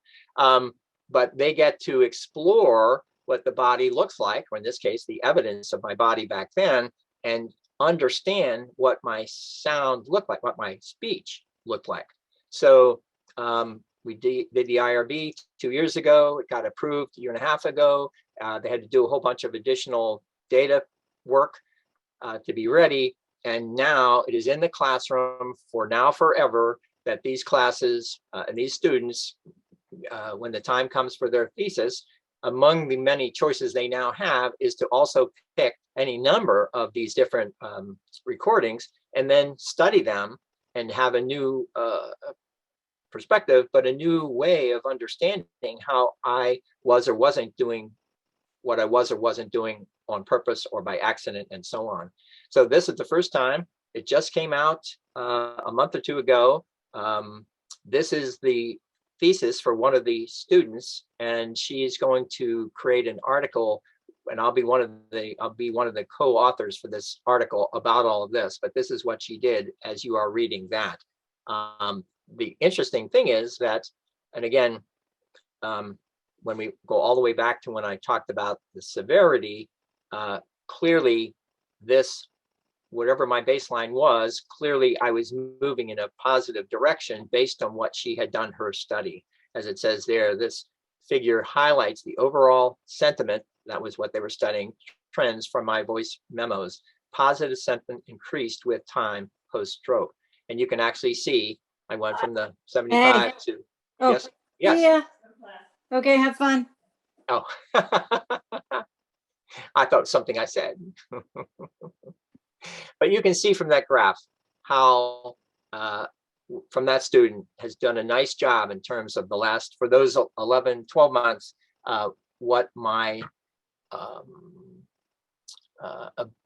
But they get to explore what the body looks like, or in this case, the evidence of my body back then, and understand what my sound looked like, what my speech looked like. So we did the IRB 2 years ago. It got approved a year and a half ago. They had to do a whole bunch of additional data work to be ready. And now it is in the classroom for now forever that these classes and these students, when the time comes for their thesis, among the many choices they now have is to also pick any number of these different recordings and then study them and have a new perspective, but a new way of understanding how I was or wasn't doing what I was or wasn't doing on purpose or by accident and so on. So this is the first time. It just came out a month or two ago. This is the thesis for one of the students, and she's going to create an article, and I'll be one of the co-authors for this article about all of this. But this is what she did as you are reading that. The interesting thing is that, and again, when we go all the way back to when I talked about the severity, clearly this, whatever my baseline was, clearly I was moving in a positive direction based on what she had done her study. As it says there, this figure highlights the overall sentiment, that was what they were studying, trends from my voice memos. Positive sentiment increased with time post-stroke. And you can actually see I went from the 75 to, Oh, yes, yes. Yeah. Okay, have fun. Oh, I thought something I said. But you can see from that graph how from that student has done a nice job in terms of the last, for those 11, 12 months, what my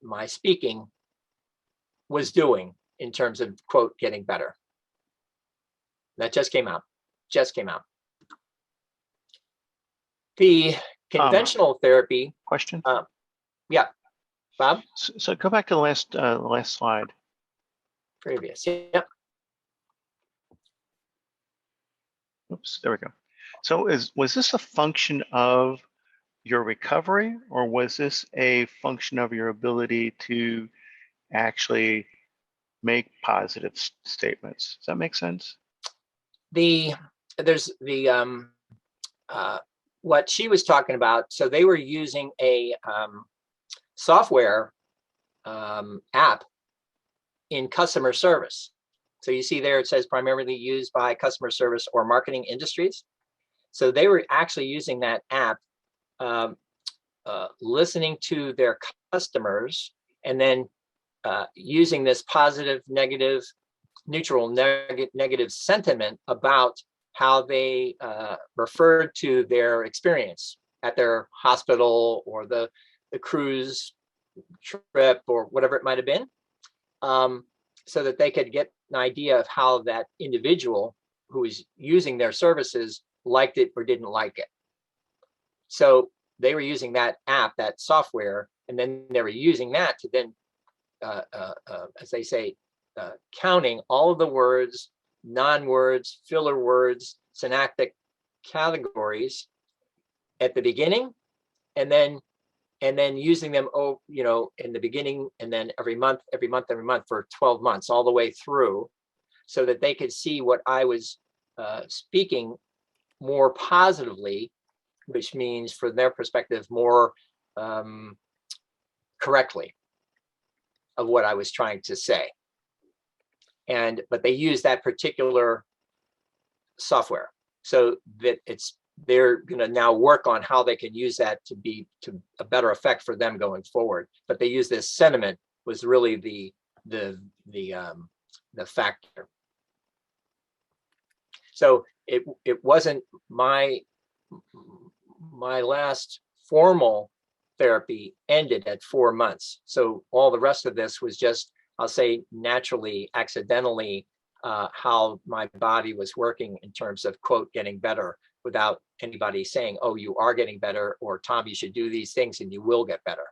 my speaking was doing in terms of, quote, getting better. That just came out, The conventional therapy. Question? Yeah, Bob? So go back to the last slide. Previous, yep. Oops, there we go. So was this a function of your recovery, or was this a function of your ability to actually make positive statements? Does that make sense? There's what she was talking about. So they were using a software app in customer service. So you see there, it says primarily used by customer service or marketing industries. So they were actually using that app, listening to their customers, and then using this positive, negative, neutral, negative sentiment about how they referred to their experience at their hospital or the cruise trip or whatever it might have been, so that they could get an idea of how that individual who was using their services liked it or didn't like it. So they were using that app, that software, and then they were using that to then, as they say, counting all of the words, non-words, filler words, synaptic categories at the beginning, and then using them, in the beginning, and then every month for 12 months, all the way through, so that they could see what I was speaking more positively, which means, from their perspective, more correctly of what I was trying to say. But they use that particular software, so that they're going to now work on how they can use that to a better effect for them going forward. But they use this sentiment was really the factor. So it wasn't my last formal therapy ended at 4 months. So all the rest of this was just, I'll say, naturally, accidentally, how my body was working in terms of, quote, getting better, without anybody saying, oh, you are getting better, or Tom, you should do these things and you will get better.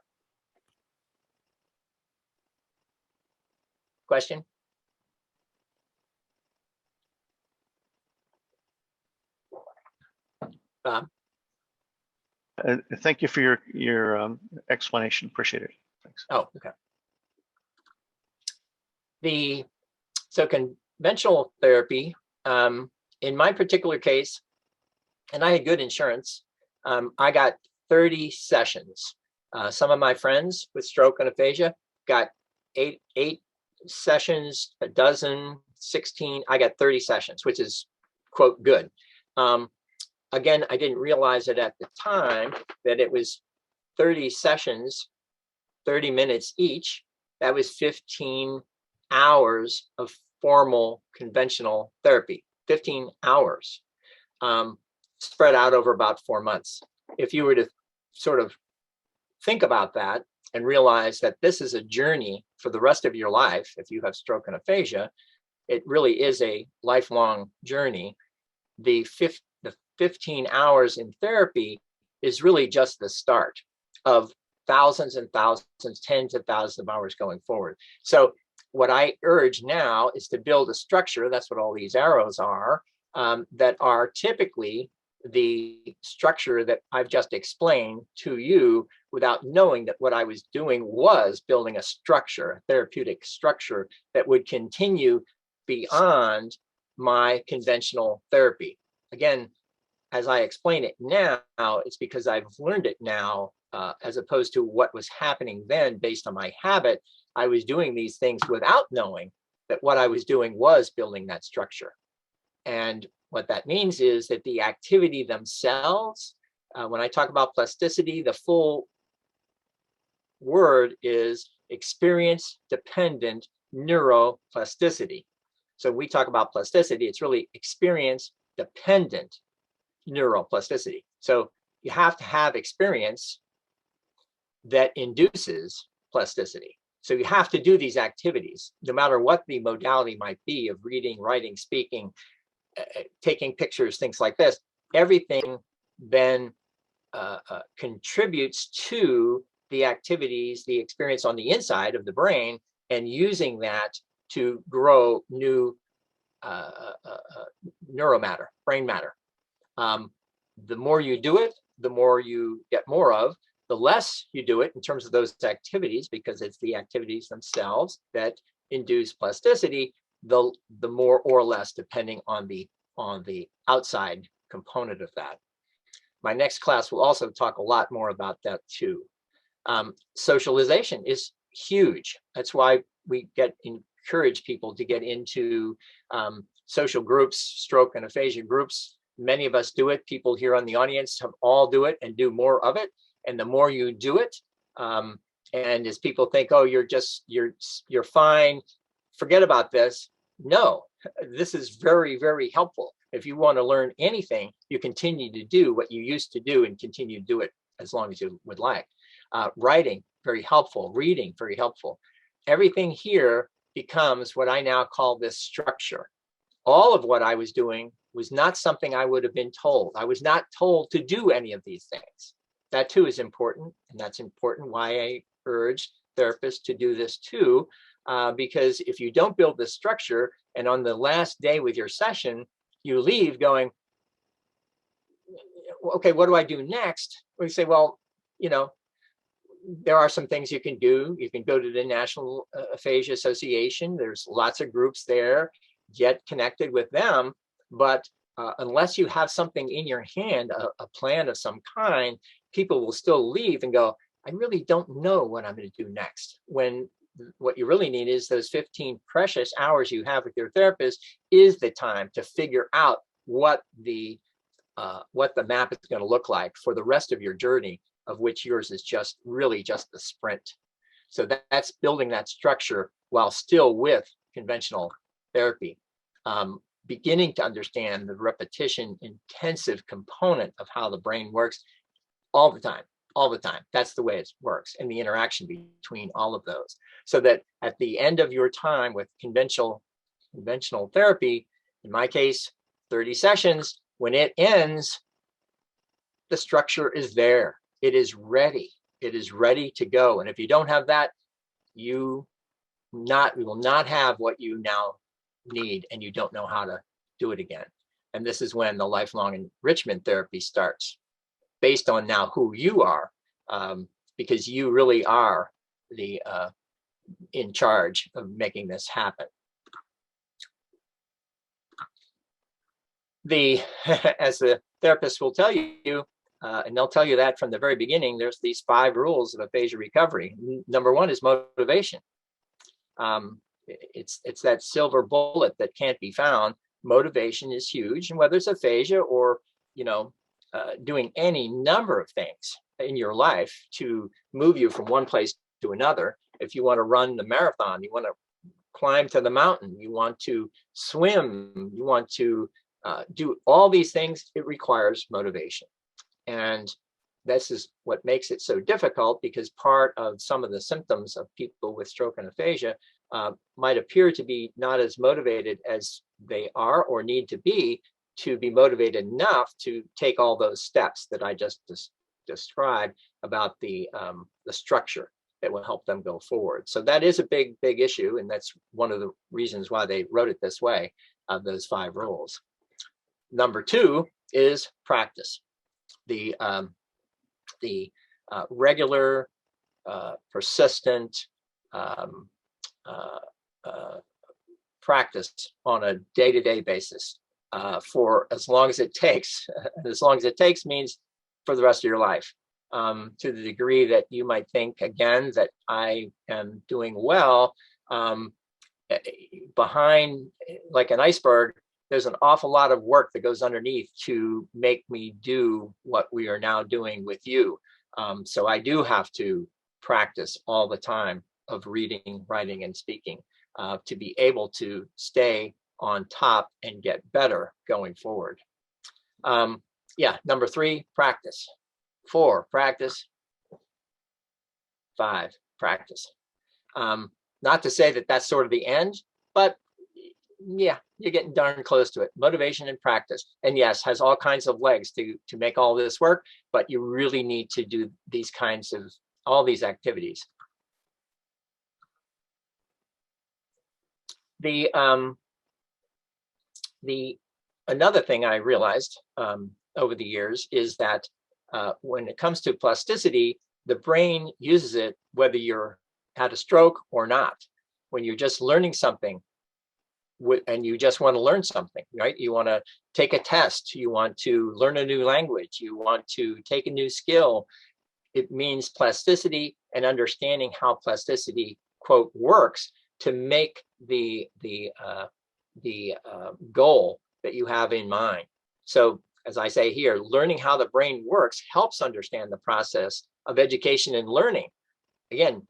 Question? Thank you for your explanation. Appreciate it. Thanks. Oh, okay. So conventional therapy, in my particular case, and I had good insurance, I got 30 sessions. Some of my friends with stroke and aphasia got eight sessions, a dozen, 16. I got 30 sessions, which is, quote, good. Again, I didn't realize it at the time that it was 30 sessions, 30 minutes each. That was 15 hours of formal conventional therapy, 15 hours, spread out over about 4 months. If you were to sort of think about that and realize that this is a journey for the rest of your life, if you have stroke and aphasia, it really is a lifelong journey. The 15 hours in therapy is really just the start of thousands and thousands, tens of thousands of hours going forward. So what I urge now is to build a structure, that's what all these arrows are, that are typically the structure that I've just explained to you, without knowing that what I was doing was building a structure, a therapeutic structure that would continue beyond my conventional therapy. Again, as I explain it now, it's because I've learned it now, as opposed to what was happening then based on my habit. I was doing these things without knowing that what I was doing was building that structure. And what that means is that the activity themselves, when I talk about plasticity, the full word is experience-dependent neuroplasticity. So when we talk about plasticity, it's really experience-dependent neuroplasticity. So you have to have experience that induces plasticity. So you have to do these activities, no matter what the modality might be, of reading, writing, speaking, taking pictures, things like this. Everything then contributes to the activities, the experience on the inside of the brain, and using that to grow new neuromatter, brain matter. The more you do it, the more you get more of. The less you do it in terms of those activities, because it's the activities themselves that induce plasticity, the more or less, depending on the outside component of that. My next class will also talk a lot more about that too. Socialization is huge. That's why we encourage people to get into social groups, stroke and aphasia groups. Many of us do it. People here on the audience all do it and do more of it. And the more you do it, and as people think, oh, you're fine, forget about this. No, this is very, very helpful. If you want to learn anything, you continue to do what you used to do and continue to do it as long as you would like. Writing, very helpful. Reading, very helpful. Everything here becomes what I now call this structure. All of what I was doing was not something I would have been told. I was not told to do any of these things. That too is important, and that's important why I urge therapists to do this too, because if you don't build this structure, and on the last day with your session, you leave going, okay, what do I do next? We say, well, there are some things you can do. You can go to the National Aphasia Association. There's lots of groups there. Get connected with them. But unless you have something in your hand, a plan of some kind, people will still leave and go, I really don't know what I'm going to do next. When what you really need is those 15 precious hours you have with your therapist is the time to figure out what the map is going to look like for the rest of your journey, of which yours is just the sprint. So that's building that structure while still with conventional therapy, beginning to understand the repetition intensive component of how the brain works all the time. That's the way it works, and the interaction between all of those. So that at the end of your time with conventional therapy, in my case, 30 sessions, when it ends, the structure is there. It is ready. It is ready to go. And if you don't have that, you will not have what you now need, and you don't know how to do it again. And this is when the lifelong enrichment therapy starts, based on now who you are, because you really are the in charge of making this happen. As the therapist will tell you, and they'll tell you that from the very beginning, there's these 5 rules of aphasia recovery. Number 1 is motivation. It's that silver bullet that can't be found. Motivation is huge, and whether it's aphasia or doing any number of things in your life to move you from one place to another. If you want to run the marathon, you want to climb to the mountain, you want to swim, you want to do all these things, it requires motivation. And this is what makes it so difficult, because part of some of the symptoms of people with stroke and aphasia might appear to be not as motivated as they are or need to be motivated enough to take all those steps that I just described about the structure that will help them go forward. So that is a big issue, and that's one of the reasons why they wrote it this way, those 5 rules. Number 2 is practice. The regular, persistent practice on a day-to-day basis for as long as it takes. As long as it takes means for the rest of your life. To the degree that you might think, again, that I am doing well, behind, like an iceberg, there's an awful lot of work that goes underneath to make me do what we are now doing with you. So I do have to practice all the time of reading, writing, and speaking to be able to stay on top and get better going forward. Number 3, practice. 4, practice. 5, practice. Not to say that that's sort of the end, but yeah, you're getting darn close to it. Motivation and practice. And yes, has all kinds of legs to make all this work, but you really need to do these kinds of, all these activities. The Another thing I realized over the years is that when it comes to plasticity, the brain uses it whether you're had a stroke or not. When you're just learning something, and you just want to learn something, right? You want to take a test, you want to learn a new language, you want to take a new skill. It means plasticity and understanding how plasticity, quote, works to make the goal that you have in mind. So as I say here, learning how the brain works helps understand the process of education and learning. Again,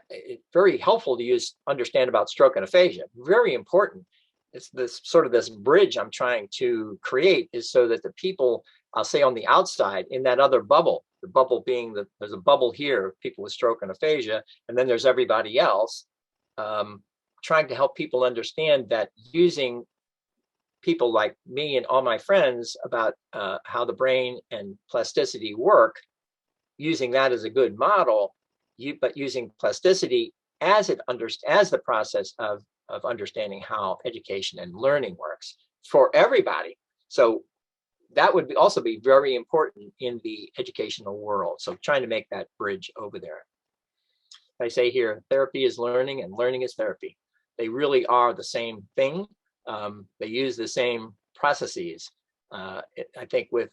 it's very helpful to understand about stroke and aphasia. Very important. It's this sort of this bridge I'm trying to create, is so that the people, I'll say on the outside, in that other bubble, the bubble being that there's a bubble here, people with stroke and aphasia, and then there's everybody else, trying to help people understand that using people like me and all my friends about how the brain and plasticity work, using that as a good model, but using plasticity as the process of understanding how education and learning works for everybody. So that would also be very important in the educational world. So trying to make that bridge over there. I say here, therapy is learning and learning is therapy. They really are the same thing. They use the same processes. I think with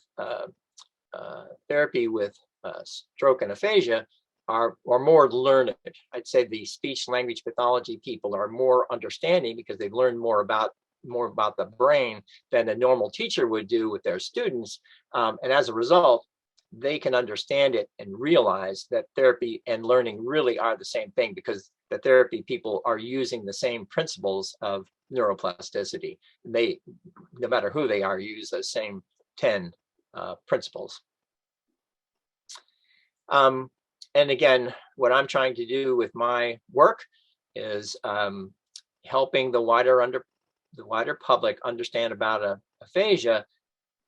therapy with stroke and aphasia are more learned. I'd say the speech language pathology people are more understanding because they've learned more about the brain than a normal teacher would do with their students. And as a result, they can understand it and realize that therapy and learning really are the same thing, because the therapy people are using the same principles of neuroplasticity. They, no matter who they are, use those same 10 principles. And again, what I'm trying to do with my work is helping the wider public understand about aphasia,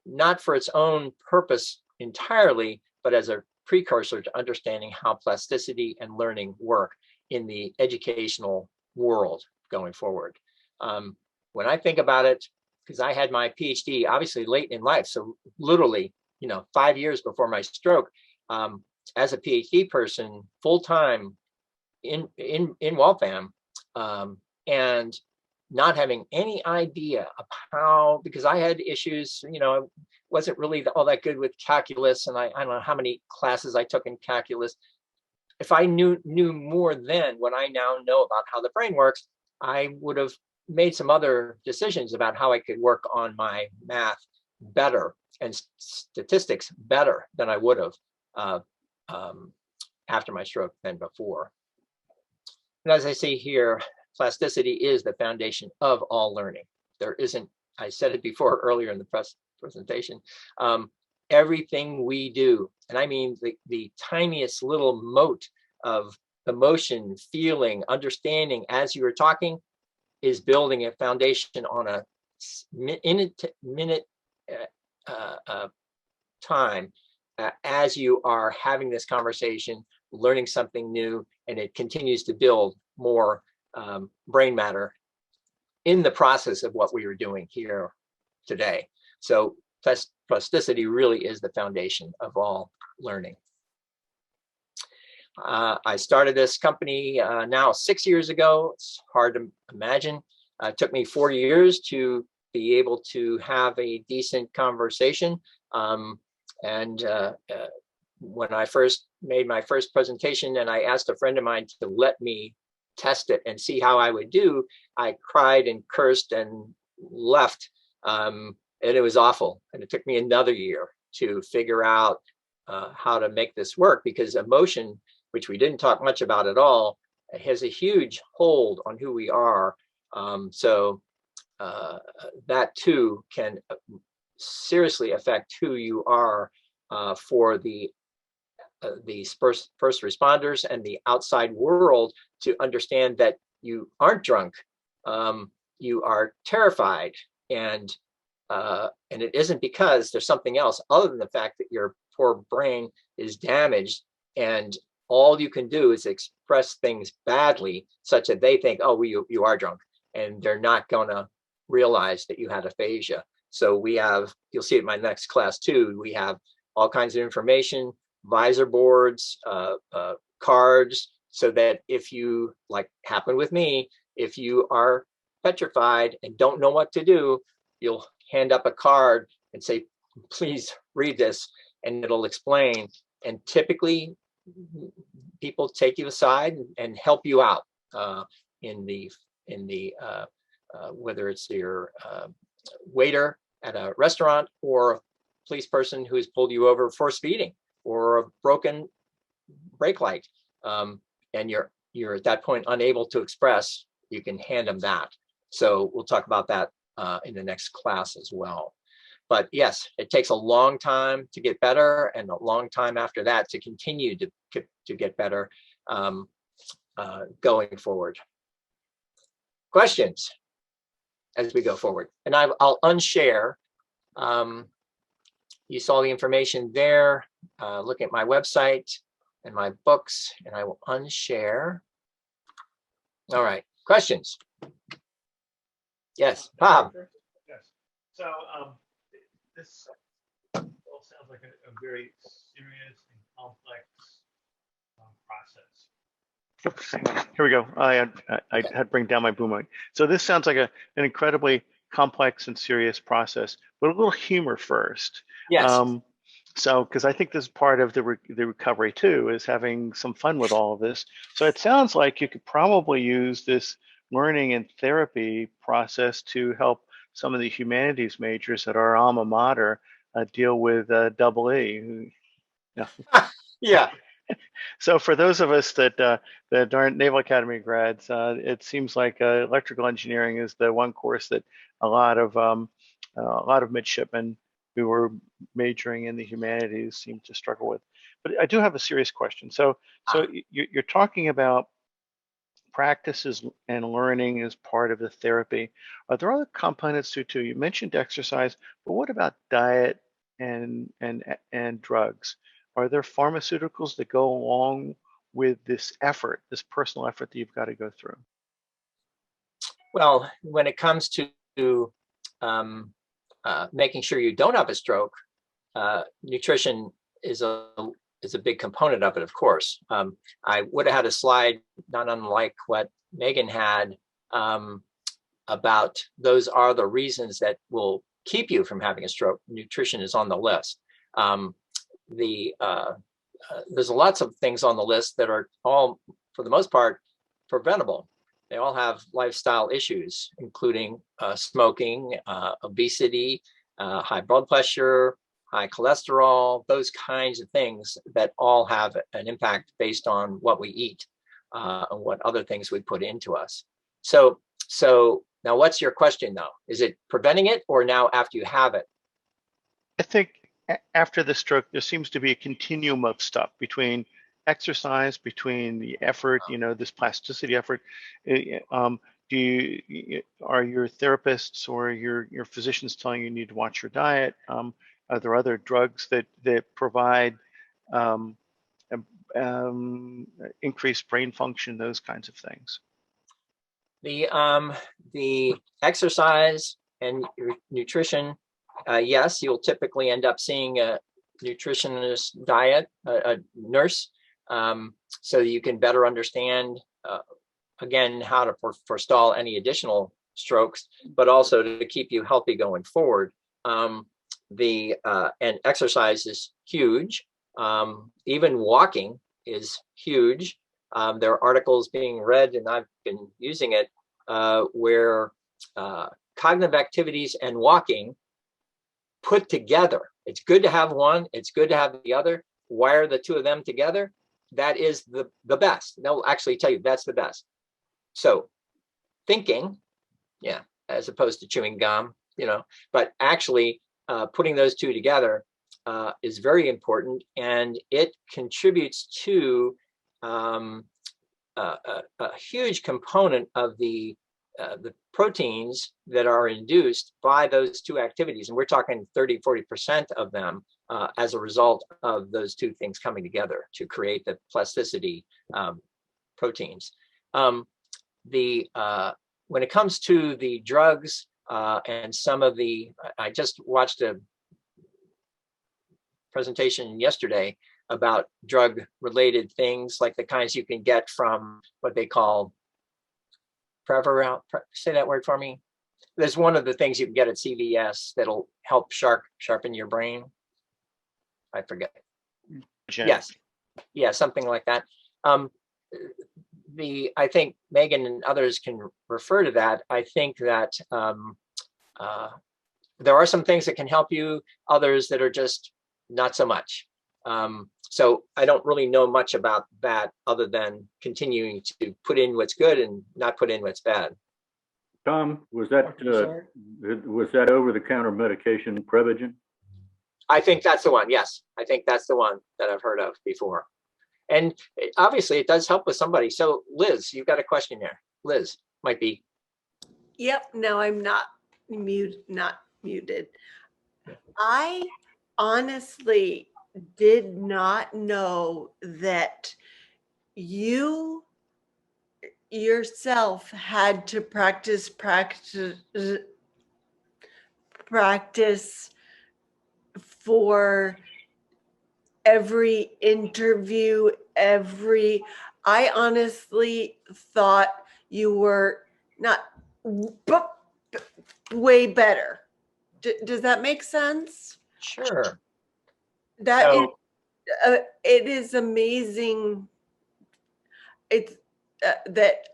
not for its own purpose entirely, but as a precursor to understanding how plasticity and learning work in the educational world going forward. When I think about it, because I had my PhD obviously late in life, so literally, 5 years before my stroke, as a PhD person, full-time in Waltham, and not having any idea of how, because I had issues, I wasn't really all that good with calculus, and I don't know how many classes I took in calculus. If I knew more then what I now know about how the brain works, I would have made some other decisions about how I could work on my math better and statistics better than I would have after my stroke than before. And as I say here, plasticity is the foundation of all learning. There isn't, I said it before earlier in the presentation, everything we do, and I mean the tiniest little mote of emotion, feeling, understanding as you were talking, is building a foundation on a minute time as you are having this conversation, learning something new, and it continues to build more brain matter in the process of what we are doing here today. So plasticity really is the foundation of all learning. I started this company now 6 years ago. It's hard to imagine. It took me 4 years to be able to have a decent conversation. When I first made my first presentation and I asked a friend of mine to let me test it and see how I would do, I cried and cursed and left. And it was awful. And it took me another year to figure out how to make this work, because emotion, which we didn't talk much about at all, has a huge hold on who we are. So that too can seriously affect who you are for the first responders and the outside world to understand that you aren't drunk, you are terrified, and it isn't because there's something else other than the fact that your poor brain is damaged, and all you can do is express things badly such that they think, oh, well, you are drunk, and they're not gonna realize that you had aphasia. So we have, you'll see it in my next class too, we have all kinds of information, visor boards, cards, so that if you, like happened with me, if you are petrified and don't know what to do, you'll hand up a card and say, please read this, and it'll explain. And typically people take you aside and help you out in the whether it's your waiter at a restaurant or a police person who's pulled you over for speeding or a broken brake light, and you're at that point unable to express, you can hand them that. So we'll talk about that in the next class as well. But yes, it takes a long time to get better and a long time after that to continue to get better going forward. Questions as we go forward? And I'll unshare. You saw the information there. Look at my website and my books, and I will unshare. All right, questions? Yes, Bob. Yes. So this all sounds like a very serious and complex process. Here we go. I had to bring down my boom mic. So this sounds like an incredibly complex and serious process, but a little humor first. Yes. So, because I think this is part of the recovery too, is having some fun with all of this. So it sounds like you could probably use this learning and therapy process to help some of the humanities majors at our alma mater deal with double E. Yeah. Yeah. So for those of us that aren't Naval Academy grads, it seems like electrical engineering is the one course that a lot of midshipmen who were majoring in the humanities seem to struggle with. But I do have a serious question. So you're talking about practices and learning as part of the therapy. Are there other components too? You mentioned exercise, but what about diet and drugs? Are there pharmaceuticals that go along with this effort, this personal effort that you've got to go through? Well, when it comes to making sure you don't have a stroke, nutrition is a big component of it, of course. I would have had a slide not unlike what Megan had about those are the reasons that will keep you from having a stroke. Nutrition is on the list. There's lots of things on the list that are all, for the most part, preventable. They all have lifestyle issues, including smoking, obesity, high blood pressure, high cholesterol, those kinds of things that all have an impact based on what we eat and what other things we put into us. So now what's your question though? Is it preventing it or now after you have it? I think after the stroke, there seems to be a continuum of stuff between exercise, between the effort, this plasticity effort. Are your therapists or your physicians telling you need to watch your diet? Are there other drugs that provide increased brain function, those kinds of things? The exercise and nutrition, yes, you'll typically end up seeing a nutritionist a nurse, so you can better understand, again, how to forestall any additional strokes, but also to keep you healthy going forward. And exercise is huge. Even walking is huge. There are articles being read, and I've been using it, where cognitive activities and walking put together. It's good to have one, it's good to have the other. Wire the two of them together. That is the best. They'll actually tell you that's the best. So thinking, yeah, as opposed to chewing gum, but actually putting those two together is very important, and it contributes to a huge component of the proteins that are induced by those two activities. And we're talking 30-40% of them as a result of those two things coming together to create the plasticity proteins. When it comes to the drugs And some of I just watched a presentation yesterday about drug-related things, like the kinds you can get from what they call say that word for me. There's one of the things you can get at CVS that'll help sharpen your brain. I forget. Yes. Yeah, something like that. I think Megan and others can refer to that. I think that there are some things that can help you, others that are just not so much. So I don't really know much about that other than continuing to put in what's good and not put in what's bad. Tom, was that over-the-counter medication Prevagen? I think that's the one. Yes, I think that's the one that I've heard of before. And obviously it does help with somebody. So Liz, you've got a question there. Liz might be. Yep, no, I'm not muted. I honestly did not know that you yourself had to practice for every interview, I honestly thought you were not way better. Does that make sense? Sure. It is amazing. It's that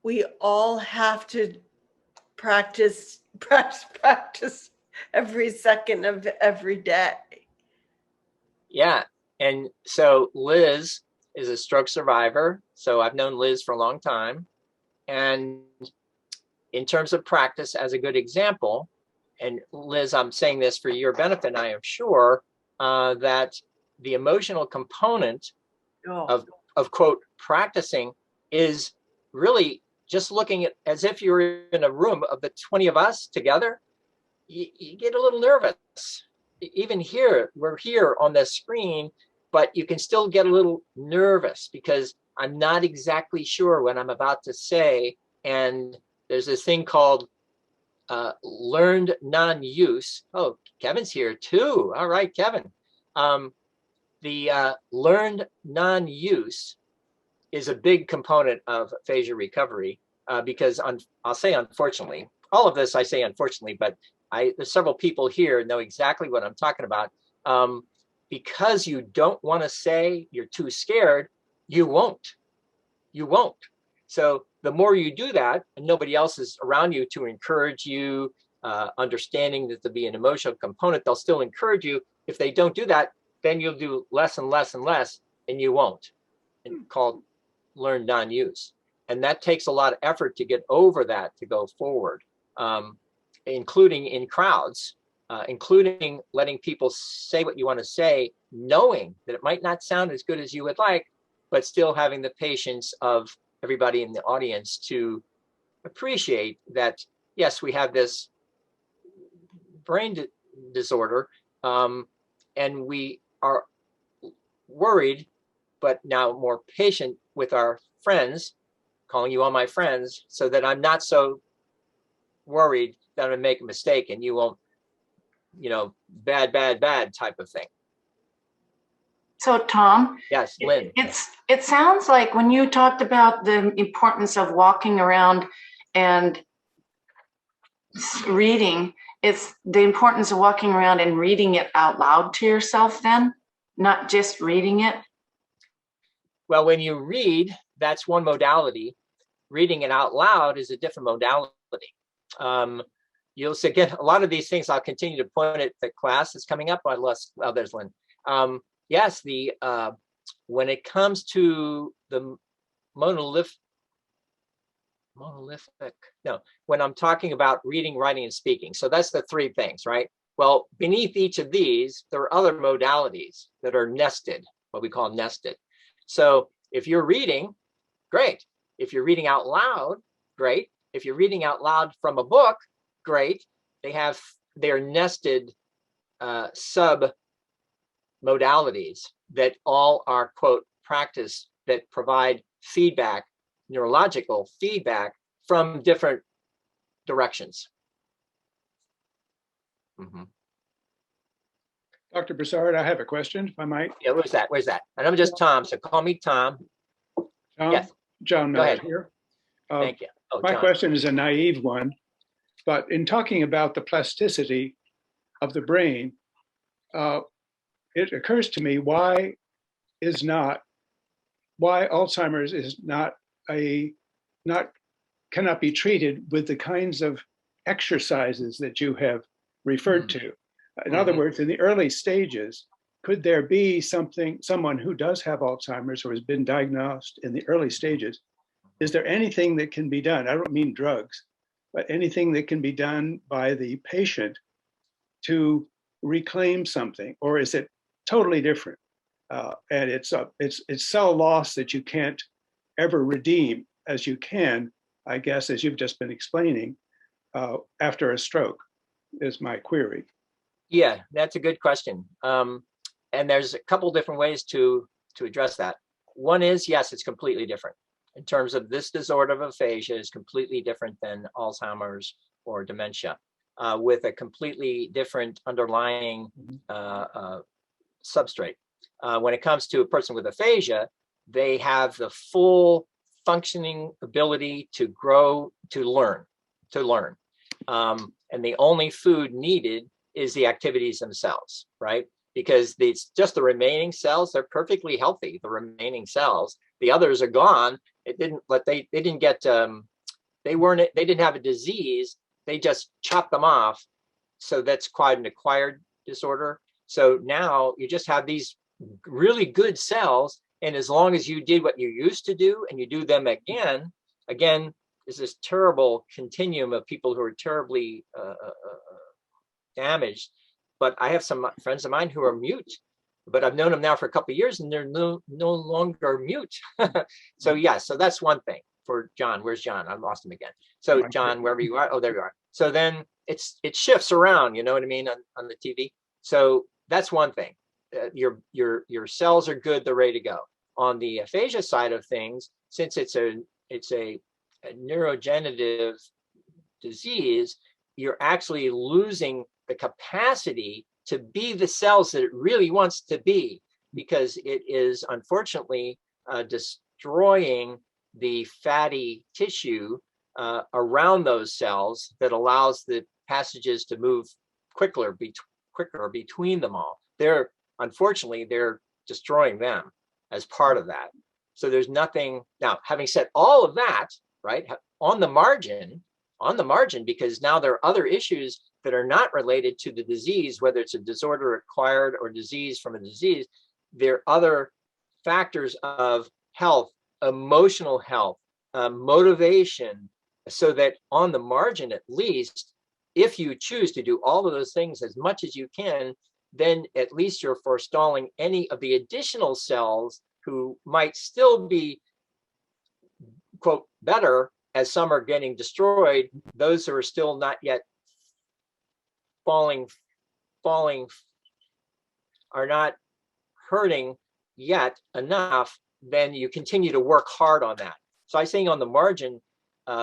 we all have to practice every second of every day. Yeah. And so Liz is a stroke survivor. So I've known Liz for a long time. And in terms of practice, as a good example, and Liz, I'm saying this for your benefit, I am sure that the emotional component of quote, practicing is really just looking at as if you were in a room of the 20 of us together. You get a little nervous. Even here, we're here on the screen, but you can still get a little nervous because I'm not exactly sure what I'm about to say. And there's this thing called learned non-use. Oh, Kevin's here too. All right, Kevin. The learned non-use is a big component of aphasia recovery because I'll say unfortunately, all of this I say unfortunately, but there's several people here know exactly what I'm talking about. Because you don't want to say, you're too scared, you won't. So the more you do that, and nobody else is around you to encourage you, understanding that there'll be an emotional component, they'll still encourage you. If they don't do that, then you'll do less and less and less, and you won't. And called learned non-use. And that takes a lot of effort to get over that, to go forward, including in crowds, including letting people say what you want to say, knowing that it might not sound as good as you would like, but still having the patience of everybody in the audience to appreciate that, yes, we have this brain disorder, and we are worried, but now more patient with our friends, calling you all my friends, so that I'm not so worried that I'm gonna make a mistake and you won't, bad type of thing. So Tom, yes, Lynn. It sounds like when you talked about the importance of walking around and reading, it's the importance of walking around and reading it out loud to yourself then, not just reading it. Well, when you read, that's one modality. Reading it out loud is a different modality. You'll see, again, a lot of these things I'll continue to point at the class that's coming up. There's Lynn. Yes, when it comes to the monolithic, when I'm talking about reading, writing, and speaking. So that's the three things, right? Well, beneath each of these, there are other modalities that are nested, what we call nested. So if you're reading, great. If you're reading out loud, great. If you're reading out loud from a book, great. They're nested sub modalities that all are, quote, practice that provide feedback, neurological feedback from different directions. Dr. Broussard, I have a question, if I might. Yeah, where's that? Where's that? And I'm just Tom, so call me Tom. John, Yes. John Go Miller ahead. here. Thank you. Oh, My John. question is a naive one, but in talking about the plasticity of the brain, it occurs to me why Alzheimer's is cannot be treated with the kinds of exercises that you have referred to. In other words, in the early stages, could there be someone who does have Alzheimer's or has been diagnosed in the early stages? Is there anything that can be done? I don't mean drugs, but anything that can be done by the patient to reclaim something, or is it totally different? And it's cell loss that you can't ever redeem as you can, I guess, as you've just been explaining, after a stroke, is my query. Yeah, that's a good question. And there's a couple different ways to address that. One is, yes, it's completely different. In terms of this disorder of aphasia is completely different than Alzheimer's or dementia, with a completely different underlying substrate. When it comes to a person with aphasia, they have the full functioning ability to grow, to learn. And the only food needed is the activities themselves, right? Because it's just the remaining cells, they're perfectly healthy, the remaining cells. The others are gone. They didn't have a disease, they just chopped them off. So that's quite an acquired disorder. So now you just have these really good cells, and as long as you did what you used to do and you do them again, there's this terrible continuum of people who are terribly damaged. But I have some friends of mine who are mute, but I've known them now for a couple of years and they're no longer mute. So yeah, so that's one thing for John. Where's John? I lost him again. So John, wherever you are, oh, there you are. So then it shifts around, you know what I mean, on the TV. So that's one thing. Your cells are good, they're ready to go. On the aphasia side of things, since it's a neurodegenerative disease, you're actually losing the capacity to be the cells that it really wants to be, because it is unfortunately destroying the fatty tissue around those cells that allows the passages to move quicker between them all. Unfortunately, they're destroying them as part of that. So there's nothing. Now, having said all of that, right, on the margin, because now there are other issues that are not related to the disease, whether it's a disorder acquired or disease from a disease, there are other factors of health, emotional health, motivation, so that on the margin, at least, if you choose to do all of those things as much as you can, then at least you're forestalling any of the additional cells who might still be, quote, better, as some are getting destroyed. Those who are still not yet falling are not hurting yet enough, then you continue to work hard on that. So I'm saying on the margin,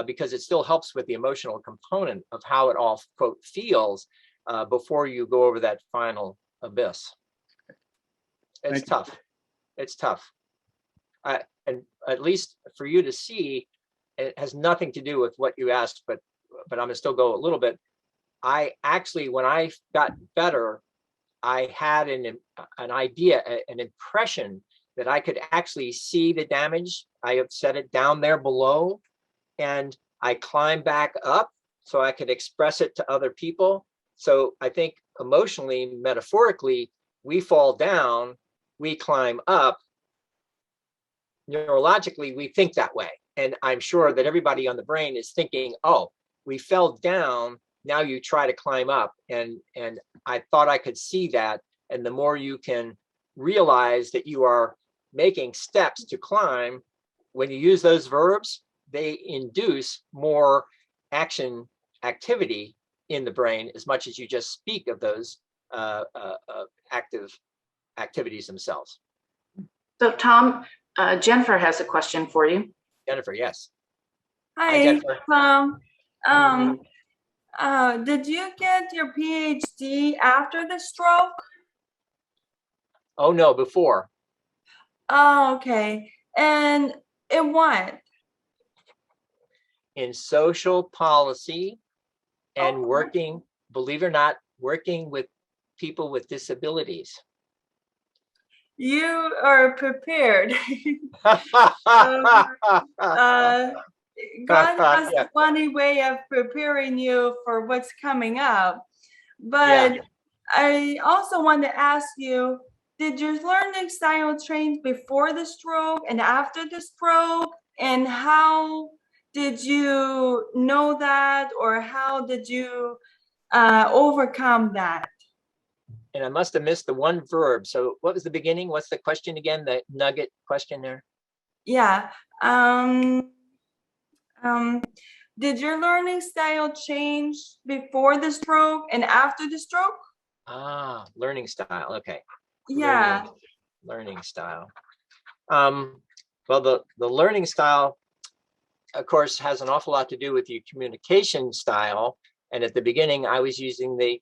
because it still helps with the emotional component of how it all, quote, feels before you go over that final abyss. It's tough. It's tough. And at least for you to see, it has nothing to do with what you asked, but I'm gonna still go a little bit. I actually, when I got better, I had an idea, an impression that I could actually see the damage. I have set it down there below, and I climbed back up so I could express it to other people. So I think emotionally, metaphorically, we fall down, we climb up. Neurologically, we think that way. And I'm sure that everybody on the brain is thinking, oh, we fell down, now you try to climb up. And I thought I could see that. And the more you can realize that you are making steps to climb, when you use those verbs, they induce more activity in the brain, as much as you just speak of those active activities themselves. So Tom, Jennifer has a question for you. Jennifer, yes. Hi, Hi, Jennifer. Tom. Did you get your PhD after the stroke? Oh, no, before. Oh, okay. And in what? In social policy and Oh. working, believe it or not, working with people with disabilities. You are prepared. God has Yeah. a funny way of preparing you for what's coming up. Yeah. But I also want to ask you, did your learning style change before the stroke and after the stroke? And how did you know that, or how did you overcome that? And I must have missed the one verb. So what was the beginning? What's the question again? The nugget question there? Yeah. Did your learning style change before the stroke and after the stroke? Learning style. Okay. Yeah. Learning style. Well, the learning style, of course, has an awful lot to do with your communication style. And at the beginning, I was using the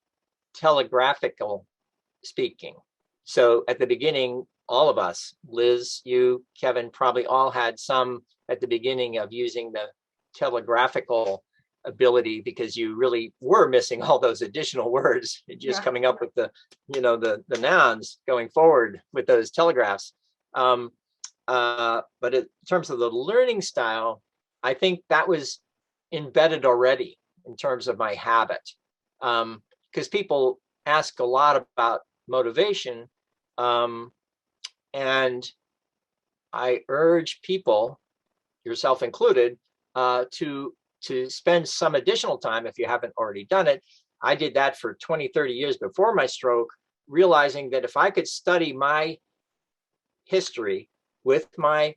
telegraphical speaking. So at the beginning, all of us, Liz, you, Kevin, probably all had some at the beginning of using the telegraphical ability, because you really were missing all those additional words, just coming up with the, the nouns going forward with those telegraphs. But in terms of the learning style, I think that was embedded already in terms of my habit. Because people ask a lot about motivation. And I urge people, yourself included, to spend some additional time, if you haven't already done it. I did that for 20, 30 years before my stroke, realizing that if I could study my history with my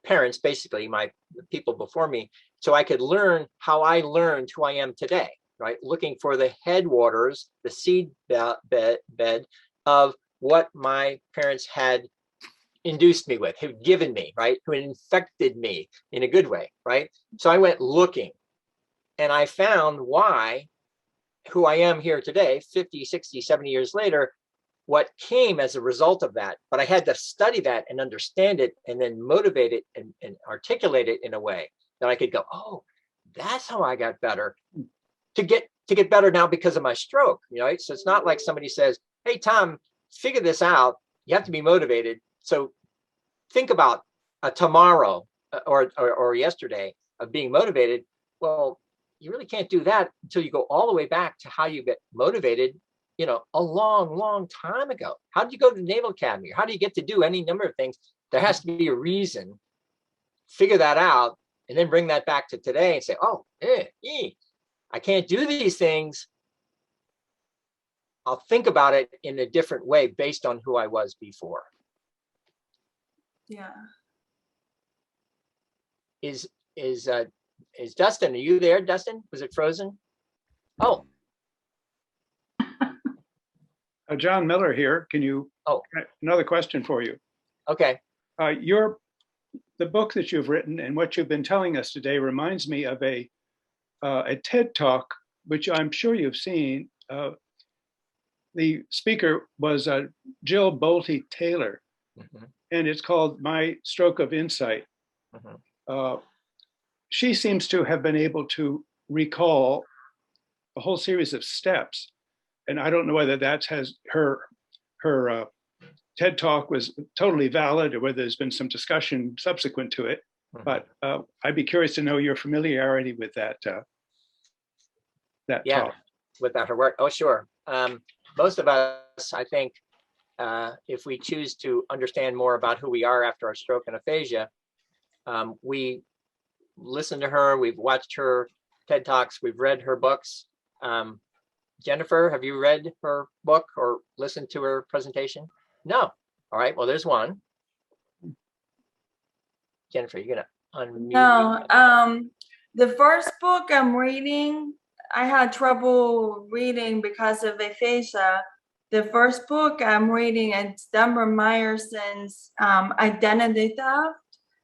parents, basically the people before me, so I could learn how I learned who I am today, right? Looking for the headwaters, the seed bed of what my parents had induced me with, who'd given me, right? Who infected me in a good way, right? So I went looking, and I found who I am here today, 50, 60, 70 years later, what came as a result of that. But I had to study that and understand it, and then motivate it and articulate it in a way that I could go, oh, that's how I got better, to get better now because of my stroke, right? So it's not like somebody says, hey, Tom, figure this out. You have to be motivated. So think about a tomorrow or yesterday of being motivated. Well, you really can't do that until you go all the way back to how you get motivated, a long, long time ago. How did you go to the Naval Academy? How do you get to do any number of things? There has to be a reason. Figure that out, and then bring that back to today and say, oh, I can't do these things. I'll think about it in a different way based on who I was before. Yeah. Is Dustin, are you there, Dustin? Was it frozen? Oh. John Miller here. Can you? Oh. Another question for you. Okay. The book that you've written and what you've been telling us today reminds me of a TED Talk, which I'm sure you've seen. The speaker was Jill Bolte Taylor, and it's called My Stroke of Insight. She seems to have been able to recall a whole series of steps, and I don't know whether her TED Talk was totally valid or whether there's been some discussion subsequent to it. But I'd be curious to know your familiarity with that talk. Without her work. Oh, sure. Most of us, I think, if we choose to understand more about who we are after our stroke and aphasia, we listen to her, we've watched her TED Talks, we've read her books. Jennifer, have you read her book or listened to her presentation? No. All right, well, there's one. Jennifer, you're gonna unmute. No, the first book I'm reading, I had trouble reading because of aphasia. The first book I'm reading is Denver Meyerson's Identity Theft.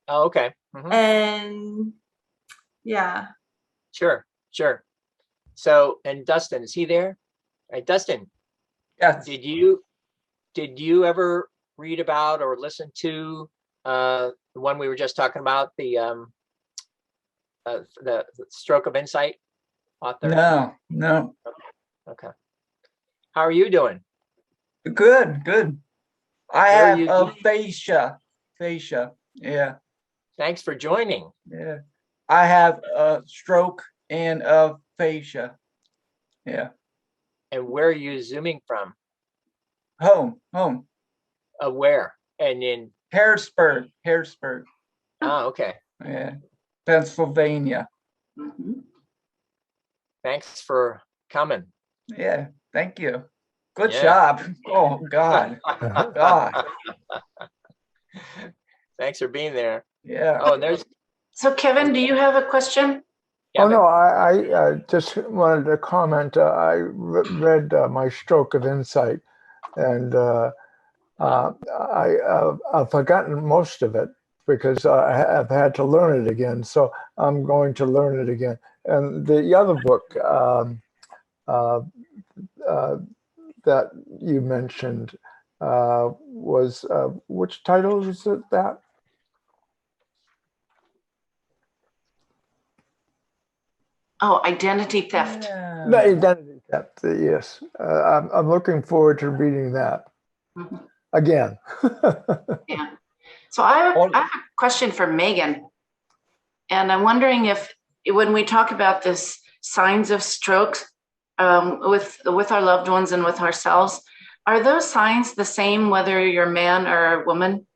Oh, okay. And Yeah. Sure, sure. So, and Dustin, is he there? Right, Dustin, Yes. did you ever read about or listen to the one we were just talking about, the Stroke of Insight author? No, no. Okay. How are you doing? Good, good. I Where are have you? aphasia. Aphasia. Yeah, Thanks for joining. yeah. I have a stroke and aphasia. Yeah. And where are you zooming from? Home. Where? And in Harrisburg. oh, okay. Yeah. Pennsylvania. Mhm. Thanks for coming. Yeah. Thank you. Good Yeah. job. Oh God. God. Thanks for being there. Yeah. Oh, and there's So Kevin, do you have a question? Oh, Kevin. no, I just wanted to comment. I read My Stroke of Insight, and I've forgotten most of it because I've had to learn it again. So I'm going to learn it again. And the other book that you mentioned was, which title is it that? Oh, identity theft. Yeah. The Identity Theft, yes. I'm looking forward to reading that Mhm. again. Yeah. So I have a question for Megan. And I'm wondering if when we talk about this signs of strokes with our loved ones and with ourselves, are those signs the same whether you're a man or a woman?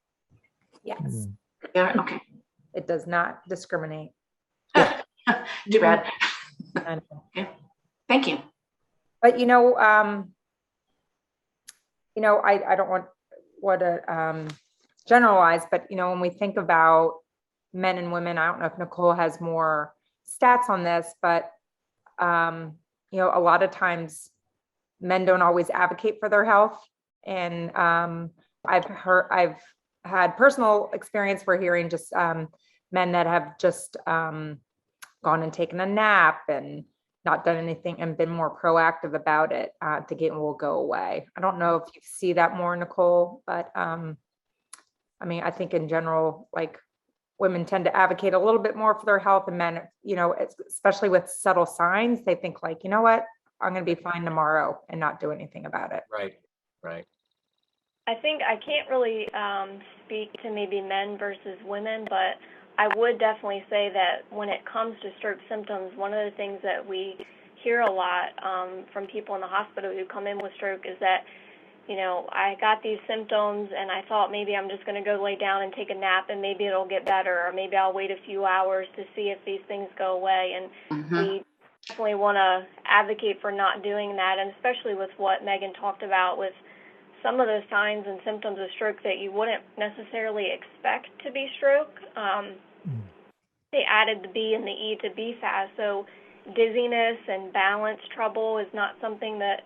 Yes, Yeah, okay. it does not discriminate. Too bad. And- Okay. Thank you. But I don't want to generalize, but when we think about men and women, I don't know if Nicole has more stats on this, but a lot of times men don't always advocate for their health. And I've had personal experience for hearing just men that have just gone and taken a nap and not done anything and been more proactive about it, thinking it will go away. I don't know if you see that more, Nicole, but I think in general, like women tend to advocate a little bit more for their health, and men, especially with subtle signs, they think like, you know what, I'm going to be fine tomorrow and not do anything about it. Right. I think I can't really speak to maybe men versus women, but I would definitely say that when it comes to stroke symptoms, one of the things that we hear a lot from people in the hospital who come in with stroke is that, I got these symptoms and I thought maybe I'm just going to go lay down and take a nap and maybe it'll get better, or maybe I'll wait a few hours to see if these things go away. And we definitely want to advocate for not doing that, and especially with what Megan talked about with some of the signs and symptoms of stroke that you wouldn't necessarily expect to be stroke. They added the B and the E to BFAS, so dizziness and balance trouble is not something that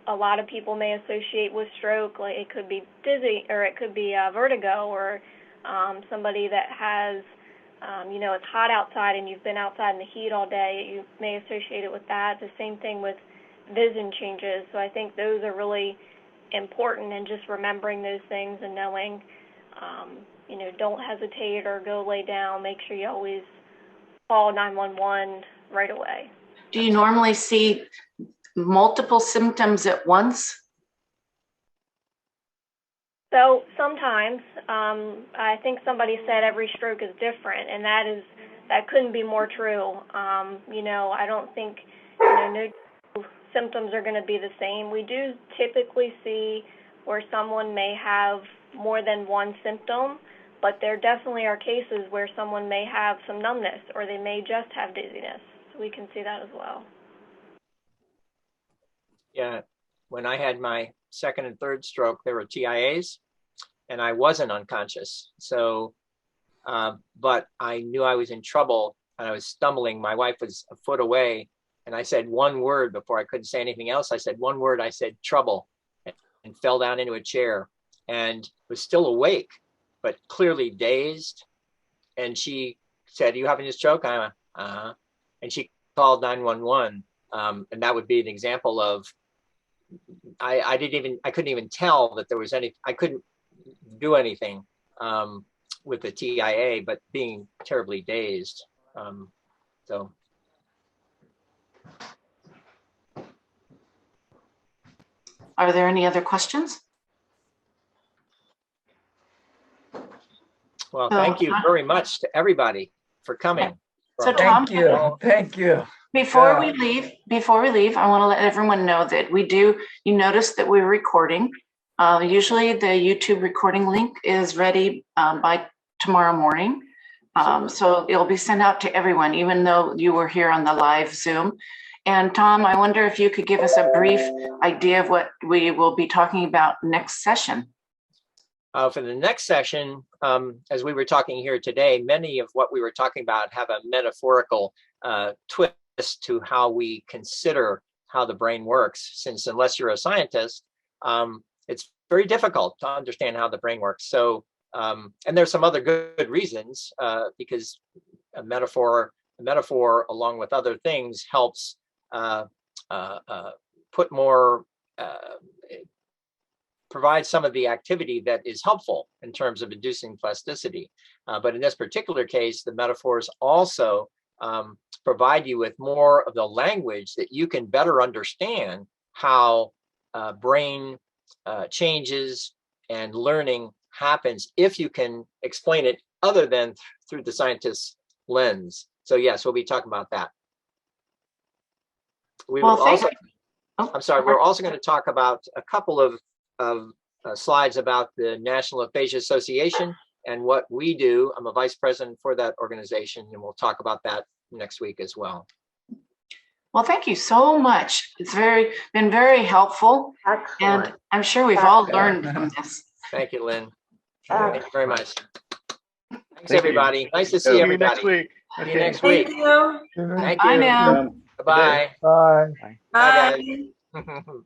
a lot of people may associate with stroke. Like it could be dizzy, or it could be vertigo, or somebody that has, it's hot outside and you've been outside in the heat all day, you may associate it with that. The same thing with vision changes. So I think those are really important, and just remembering those things and knowing, don't hesitate or go lay down. Make sure you always call 911 right away. Do you normally see multiple symptoms at once? So sometimes, I think somebody said every stroke is different, and that couldn't be more true. I don't think, no symptoms are going to be the same. We do typically see where someone may have more than one symptom, but there definitely are cases where someone may have some numbness, or they may just have dizziness. So we can see that as well. Yeah. When I had my second and third stroke, there were TIAs, and I wasn't unconscious. So, but I knew I was in trouble and I was stumbling. My wife was a foot away, and I said one word before I couldn't say anything else. I said one word. I said trouble, and fell down into a chair and was still awake, but clearly dazed. And she said, "You having a stroke?" I And she called 911. And that would be an example of, I couldn't even tell that there was I couldn't do anything with the TIA, but being terribly dazed. So. Are there any other questions? Well, thank you very much to everybody for coming. So Tom, thank you. Before we leave, I want to let everyone know that you notice that we're recording. Usually the YouTube recording link is ready by tomorrow morning. So it'll be sent out to everyone, even though you were here on the live Zoom. And Tom, I wonder if you could give us a brief idea of what we will be talking about next session. For the next session, as we were talking here today, many of what we were talking about have a metaphorical twist to how we consider how the brain works, since unless you're a scientist, it's very difficult to understand how the brain works. So, and there's some other good reasons, because a metaphor along with other things helps provide some of the activity that is helpful in terms of inducing plasticity. But in this particular case, the metaphors also provide you with more of the language that you can better understand how brain changes and learning happens if you can explain it other than through the scientist's lens. So yes, we'll be talking about that. We will also, I'm sorry, we're also going to talk about a couple of slides about the National Aphasia Association and what we do. I'm a vice president for that organization, and we'll talk about that next week as well. Well, thank you so much. It's been very helpful. Excellent. And I'm sure we've all learned from this. Thank you, Lynn. Thank you very much. Thanks, everybody. Nice to see See you everybody. next week. See you next week. Thank you. Thank Bye you. now. Bye. Bye. Bye, guys.